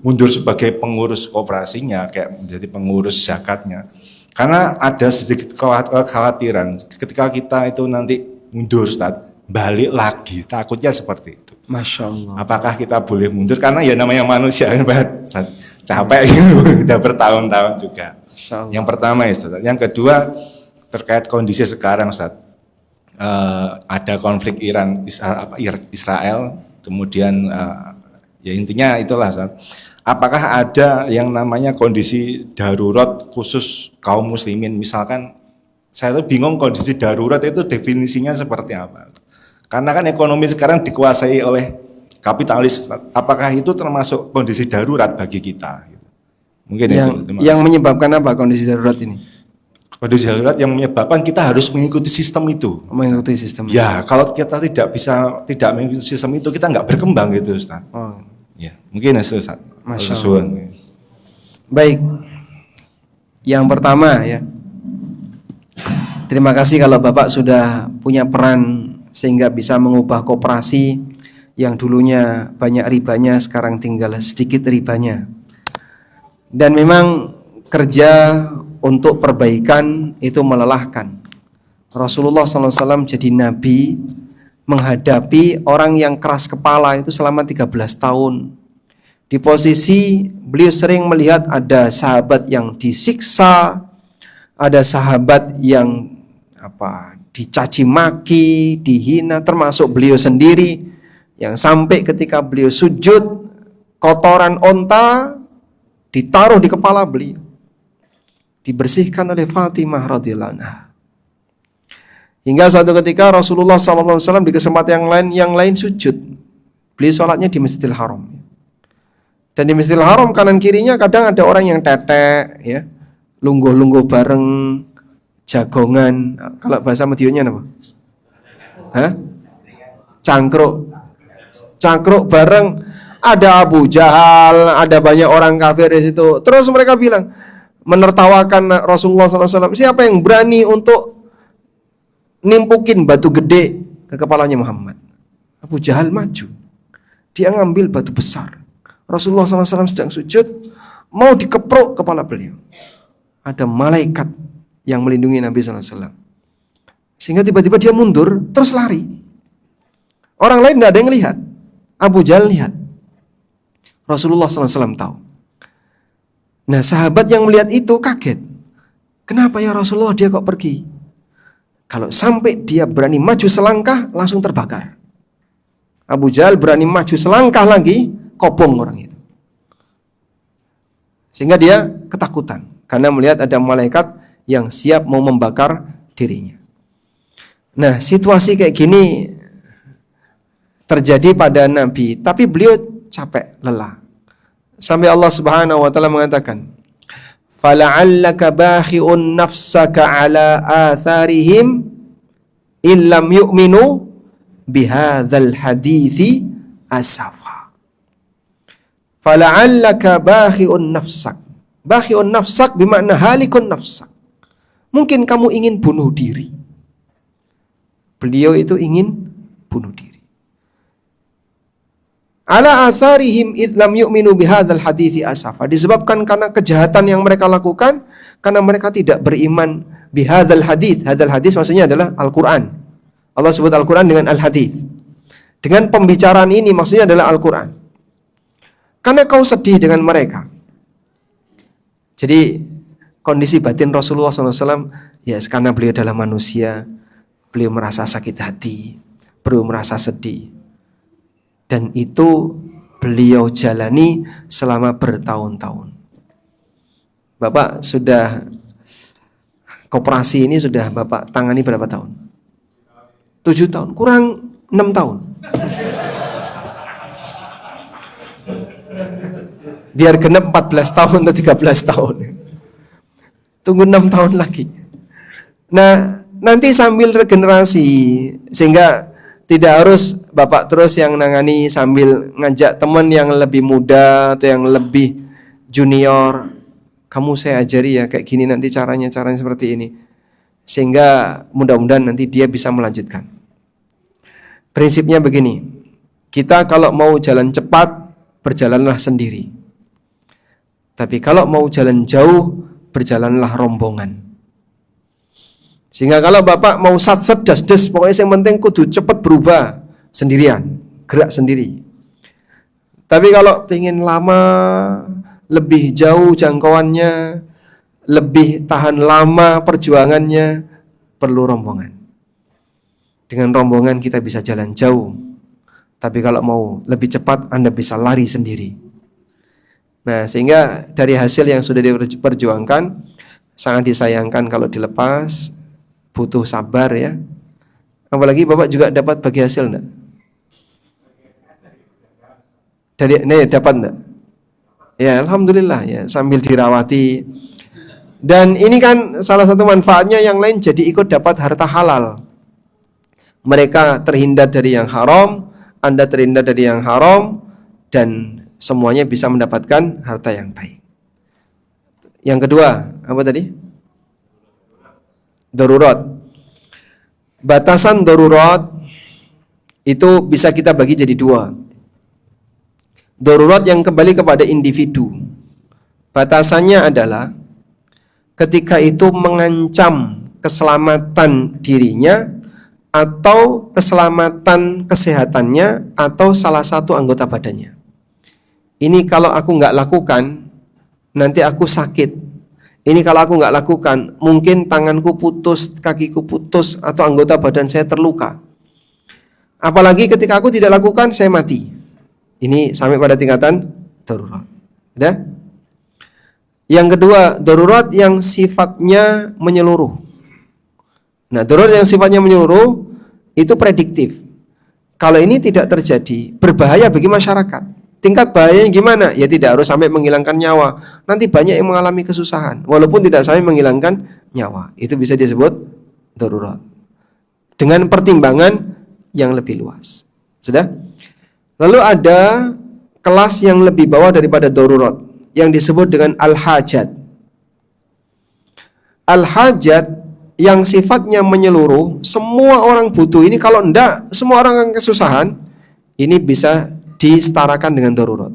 mundur sebagai pengurus koperasinya, kayak menjadi pengurus zakatnya. Karena ada sedikit kekhawatiran, ketika kita itu nanti mundur Ustaz, balik lagi, takutnya seperti itu. Masya Allah. Apakah kita boleh mundur? Karena ya namanya manusia capek gitu, udah bertahun-tahun juga. Yang pertama ya Ustaz. Yang kedua terkait kondisi sekarang Ustaz. Ada konflik Israel, kemudian ya intinya itulah Ustaz. Apakah ada yang namanya kondisi darurat khusus kaum muslimin? Misalkan saya tuh bingung kondisi darurat itu definisinya seperti apa. Karena kan ekonomi sekarang dikuasai oleh kapitalis. Apakah itu termasuk kondisi darurat bagi kita? Mungkin yang menyebabkan apa kondisi darurat ini? Kondisi darurat yang menyebabkan kita harus mengikuti sistem itu. Mengikuti sistem. Ya, kalau kita tidak mengikuti sistem itu, kita nggak berkembang gitu, Ustaz. Oh. Ya, mungkin Ustaz. Masya Allah. Baik. Yang pertama ya. Terima kasih kalau Bapak sudah punya peran sehingga bisa mengubah koperasi yang dulunya banyak ribanya sekarang tinggal sedikit ribanya. Dan memang kerja untuk perbaikan itu melelahkan. Rasulullah SAW jadi nabi menghadapi orang yang keras kepala itu selama 13 tahun. Di posisi beliau sering melihat ada sahabat yang disiksa, ada sahabat yang dicaci maki, dihina, termasuk beliau sendiri yang sampai ketika beliau sujud kotoran onta ditaruh di kepala beliau, dibersihkan oleh Fatimah radhiyallahu anha. Hingga suatu ketika Rasulullah SAW di kesempatan yang lain sujud, beliau sholatnya di Masjidil Haram. Dan di Masjidil Haram kanan kirinya kadang ada orang yang tetek, ya, lungguh-lungguh bareng, jagongan, kalau bahasa Madionnya apa? Cangkruk bareng, ada Abu Jahal, ada banyak orang kafir di situ. Terus mereka bilang, menertawakan Rasulullah SAW, siapa yang berani untuk nimpukin batu gede ke kepalanya Muhammad? Abu Jahal maju, dia ngambil batu besar. Rasulullah SAW sedang sujud, mau dikeprok kepala beliau. Ada malaikat yang melindungi Nabi SAW. Sehingga tiba-tiba dia mundur, terus lari. Orang lain tidak ada yang lihat. Abu Jahal lihat. Rasulullah SAW tahu. Nah, sahabat yang melihat itu kaget. Kenapa ya Rasulullah dia kok pergi? Kalau sampai dia berani maju selangkah, langsung terbakar. Abu Jahal berani maju selangkah lagi, kobong orang itu. Sehingga dia ketakutan. Karena melihat ada malaikat yang siap mau membakar dirinya. Nah, situasi kayak gini terjadi pada Nabi, tapi beliau capek, lelah. Sampai Allah Subhanahu wa taala mengatakan, "Fala'allaka bakhi'un nafsaka 'ala atharihim illam yu'minu bihadzal hadithi asafa." Fala'allaka bakhi'un nafsak. Bakhi'un nafsak bermakna halikun nafsak. Mungkin kamu ingin bunuh diri. Beliau itu ingin bunuh diri. Ala atharihim id lam yu'minu bihadzal hadithi asafa. Disebabkan karena kejahatan yang mereka lakukan, karena mereka tidak beriman bihadzal hadits. Hadzal hadits maksudnya adalah Al-Qur'an. Allah sebut Al-Qur'an dengan al-hadits. Dengan pembicaraan ini maksudnya adalah Al-Qur'an. Karena kau sedih dengan mereka. Jadi kondisi batin Rasulullah SAW, ya karena beliau adalah manusia, beliau merasa sakit hati, beliau merasa sedih. Dan itu beliau jalani selama bertahun-tahun. Bapak sudah, koperasi ini sudah Bapak tangani berapa tahun? 7 tahun, kurang 6 tahun. Biar genap 14 tahun atau 13 tahun. Tunggu 6 tahun lagi. Nah, nanti sambil regenerasi, sehingga tidak harus Bapak terus yang nangani sambil ngajak teman yang lebih muda atau yang lebih junior. Kamu saya ajari ya kayak gini nanti caranya seperti ini. Sehingga mudah-mudahan nanti dia bisa melanjutkan. Prinsipnya begini, kita kalau mau jalan cepat, berjalanlah sendiri. Tapi kalau mau jalan jauh, berjalanlah rombongan. Sehingga kalau Bapak mau sat-sat das-das, pokoknya yang penting kudu cepat berubah sendirian, gerak sendiri. Tapi kalau pengen lama, lebih jauh jangkauannya, lebih tahan lama perjuangannya, perlu rombongan. Dengan rombongan kita bisa jalan jauh. Tapi kalau mau lebih cepat, Anda bisa lari sendiri. Nah, sehingga dari hasil yang sudah diperjuangkan, sangat disayangkan kalau dilepas, butuh sabar ya. Apalagi Bapak juga dapat bagi hasil enggak? Dapat enggak? Ya, alhamdulillah ya, sambil dirawati. Dan ini kan salah satu manfaatnya, yang lain jadi ikut dapat harta halal. Mereka terhindar dari yang haram, Anda terhindar dari yang haram, dan semuanya bisa mendapatkan harta yang baik. Yang kedua, apa tadi? Darurat. Batasan darurat itu bisa kita bagi jadi 2. Darurat yang kembali kepada individu. Batasannya adalah ketika itu mengancam keselamatan dirinya atau keselamatan kesehatannya atau salah satu anggota badannya. Ini kalau aku nggak lakukan, nanti aku sakit. Ini kalau aku nggak lakukan, mungkin tanganku putus, kakiku putus, atau anggota badan saya terluka. Apalagi ketika aku tidak lakukan, saya mati. Ini sampai pada tingkatan darurat. Udah? Yang kedua, darurat yang sifatnya menyeluruh. Nah, darurat yang sifatnya menyeluruh itu prediktif. Kalau ini tidak terjadi, berbahaya bagi masyarakat. Tingkat bahayanya gimana? Ya tidak harus sampai menghilangkan nyawa. Nanti banyak yang mengalami kesusahan, walaupun tidak sampai menghilangkan nyawa. Itu bisa disebut darurat. Dengan pertimbangan yang lebih luas. Sudah? Lalu ada kelas yang lebih bawah daripada darurat, yang disebut dengan al-hajat. Al-hajat yang sifatnya menyeluruh, semua orang butuh. Ini kalau enggak, semua orang akan kesusahan. Ini bisa disetarakan dengan darurat.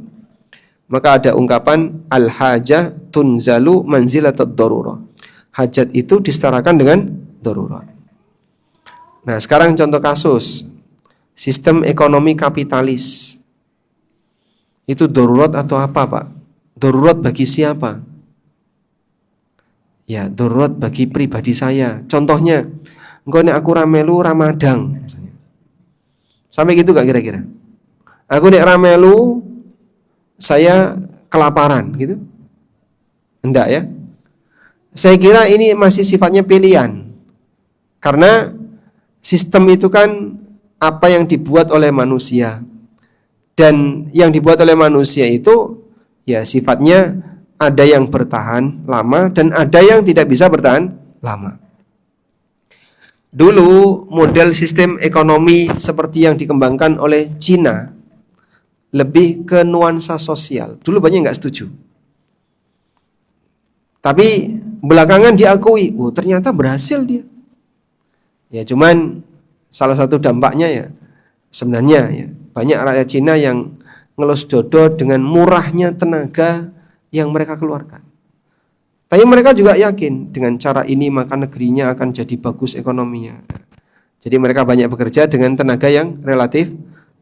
Maka ada ungkapan al-hajah tunzalu manzilatad darurah. Hajat itu disetarakan dengan darurat. Nah, sekarang contoh kasus sistem ekonomi kapitalis. Itu darurat atau apa, Pak? Darurat bagi siapa? Ya, darurat bagi pribadi saya. Contohnya, engko nek aku ramelu Ramadang misalnya. Sampai gitu gak kira-kira? Aku nek ramelu, saya kelaparan gitu? Enggak ya? Saya kira ini masih sifatnya pilihan. Karena Sistem itu kan apa yang dibuat oleh manusia. Dan yang dibuat oleh manusia itu ya sifatnya ada yang bertahan lama dan ada yang tidak bisa bertahan lama. Dulu model sistem ekonomi seperti yang dikembangkan oleh Cina lebih ke nuansa sosial. Dulu banyak yang nggak setuju. Tapi belakangan diakui, oh ternyata berhasil dia. Ya cuman salah satu dampaknya ya sebenarnya ya banyak rakyat Cina yang ngelus dodo dengan murahnya tenaga yang mereka keluarkan. Tapi mereka juga yakin dengan cara ini maka negerinya akan jadi bagus ekonominya. Jadi mereka banyak bekerja dengan tenaga yang relatif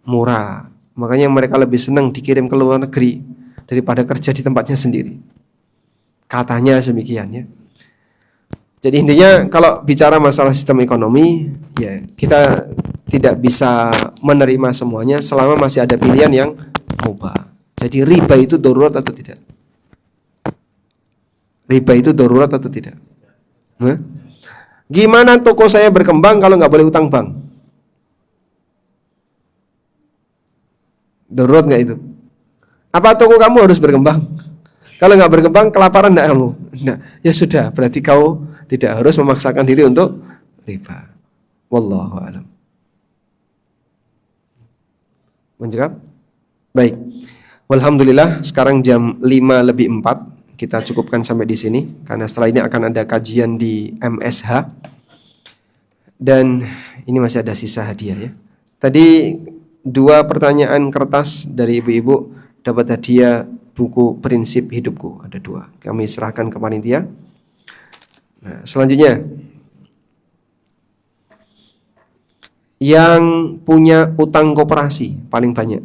murah. Makanya mereka lebih senang dikirim ke luar negeri daripada kerja di tempatnya sendiri. Katanya demikian ya. Jadi intinya kalau bicara masalah sistem ekonomi, ya kita tidak bisa menerima semuanya selama masih ada pilihan yang mubah. Jadi riba itu darurat atau tidak? Riba itu darurat atau tidak? Hah? Gimana toko saya berkembang kalau nggak boleh utang bank? Darurat nggak itu? Apa toko kamu harus berkembang? Kalau nggak berkembang, kelaparan nggak kamu? Nah, ya sudah, berarti kau tidak harus memaksakan diri untuk riba. Wallahu a'lam. Menjawab? Baik. Walhamdulillah, sekarang jam 5:04. Kita cukupkan sampai di sini karena setelah ini akan ada kajian di MSH. Dan ini masih ada sisa hadiah ya. Tadi 2 pertanyaan kertas dari ibu-ibu dapat hadiah buku Prinsip Hidupku, ada 2. Kami serahkan ke panitia. Nah, selanjutnya yang punya utang koperasi paling banyak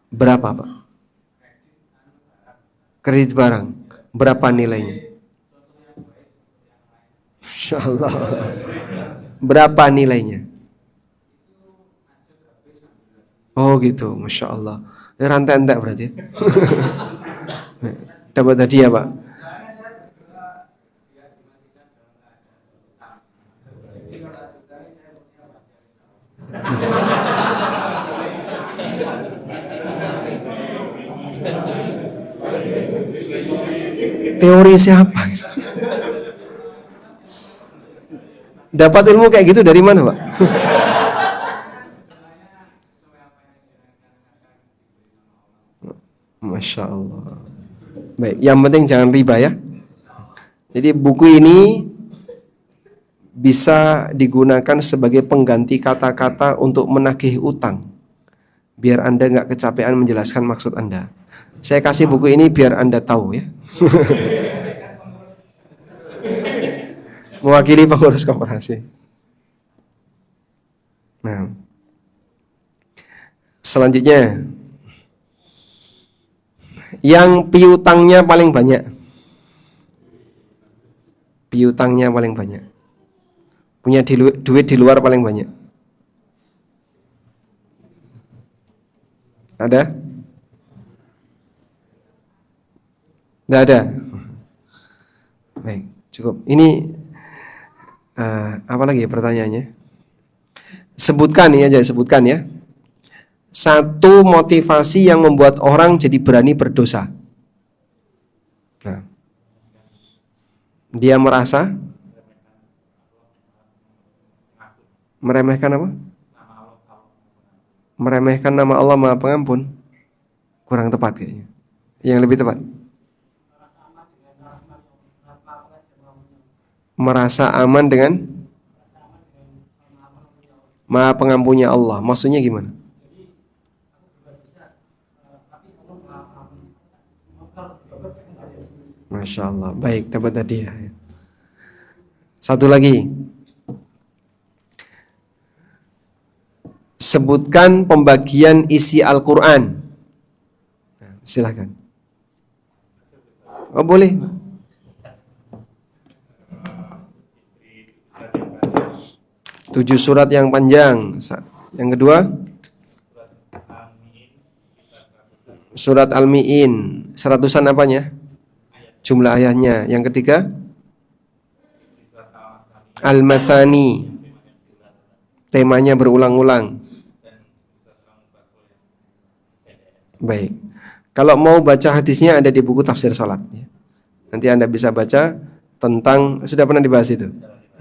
berapa Pak? Kredit barang berapa nilainya? Masya Allah. Berapa nilainya? Oh gitu, Masya Allah. Ini rantai entek berarti. Dapat hadiah Pak. Teori siapa? Dapat ilmu kayak gitu dari mana Pak? Masya Allah. Baik, yang penting jangan riba ya. Jadi buku ini bisa digunakan sebagai pengganti kata-kata untuk menagih utang. Biar Anda nggak kecapean menjelaskan maksud Anda. Saya kasih buku ini biar Anda tahu ya. Mewakili pengurus koperasi. Nah, selanjutnya yang piutangnya paling banyak. Piutangnya paling banyak. Punya duit di luar paling banyak. Ada? Nggak ada. Baik, cukup. Ini apa lagi pertanyaannya? Sebutkan ini aja, sebutkan ya. Satu motivasi yang membuat orang jadi berani berdosa. Nah, dia merasa meremehkan apa? Meremehkan nama Allah Maha Pengampun. Kurang tepat kayaknya. Yang lebih tepat. Merasa aman dengan Maha Pengampunnya Allah. Maksudnya gimana? Masya Allah. Baik, dapat hadiah. Satu lagi. Sebutkan pembagian isi Al-Quran. Nah, silakan. Oh boleh. Tujuh surat yang panjang. Yang kedua, surat Al-Mi'in. Seratusan apanya? Jumlah ayatnya. Yang ketiga, Al-Mathani. Temanya berulang-ulang. Baik. Kalau mau baca hadisnya ada di buku tafsir salat. Nanti Anda bisa baca tentang, sudah pernah dibahas itu.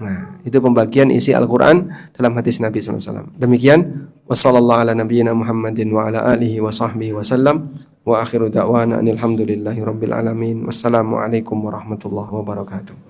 Nah, itu pembagian isi Al-Quran dalam hadis Nabi SAW. Demikian, wassallallahu ala nabiyyina Muhammadin wa ala alihi wa sahbihi wa sallam, wa akhiru da'wana anil hamdulillahi rabbil alamin. Wassalamualaikum warahmatullahi wabarakatuh.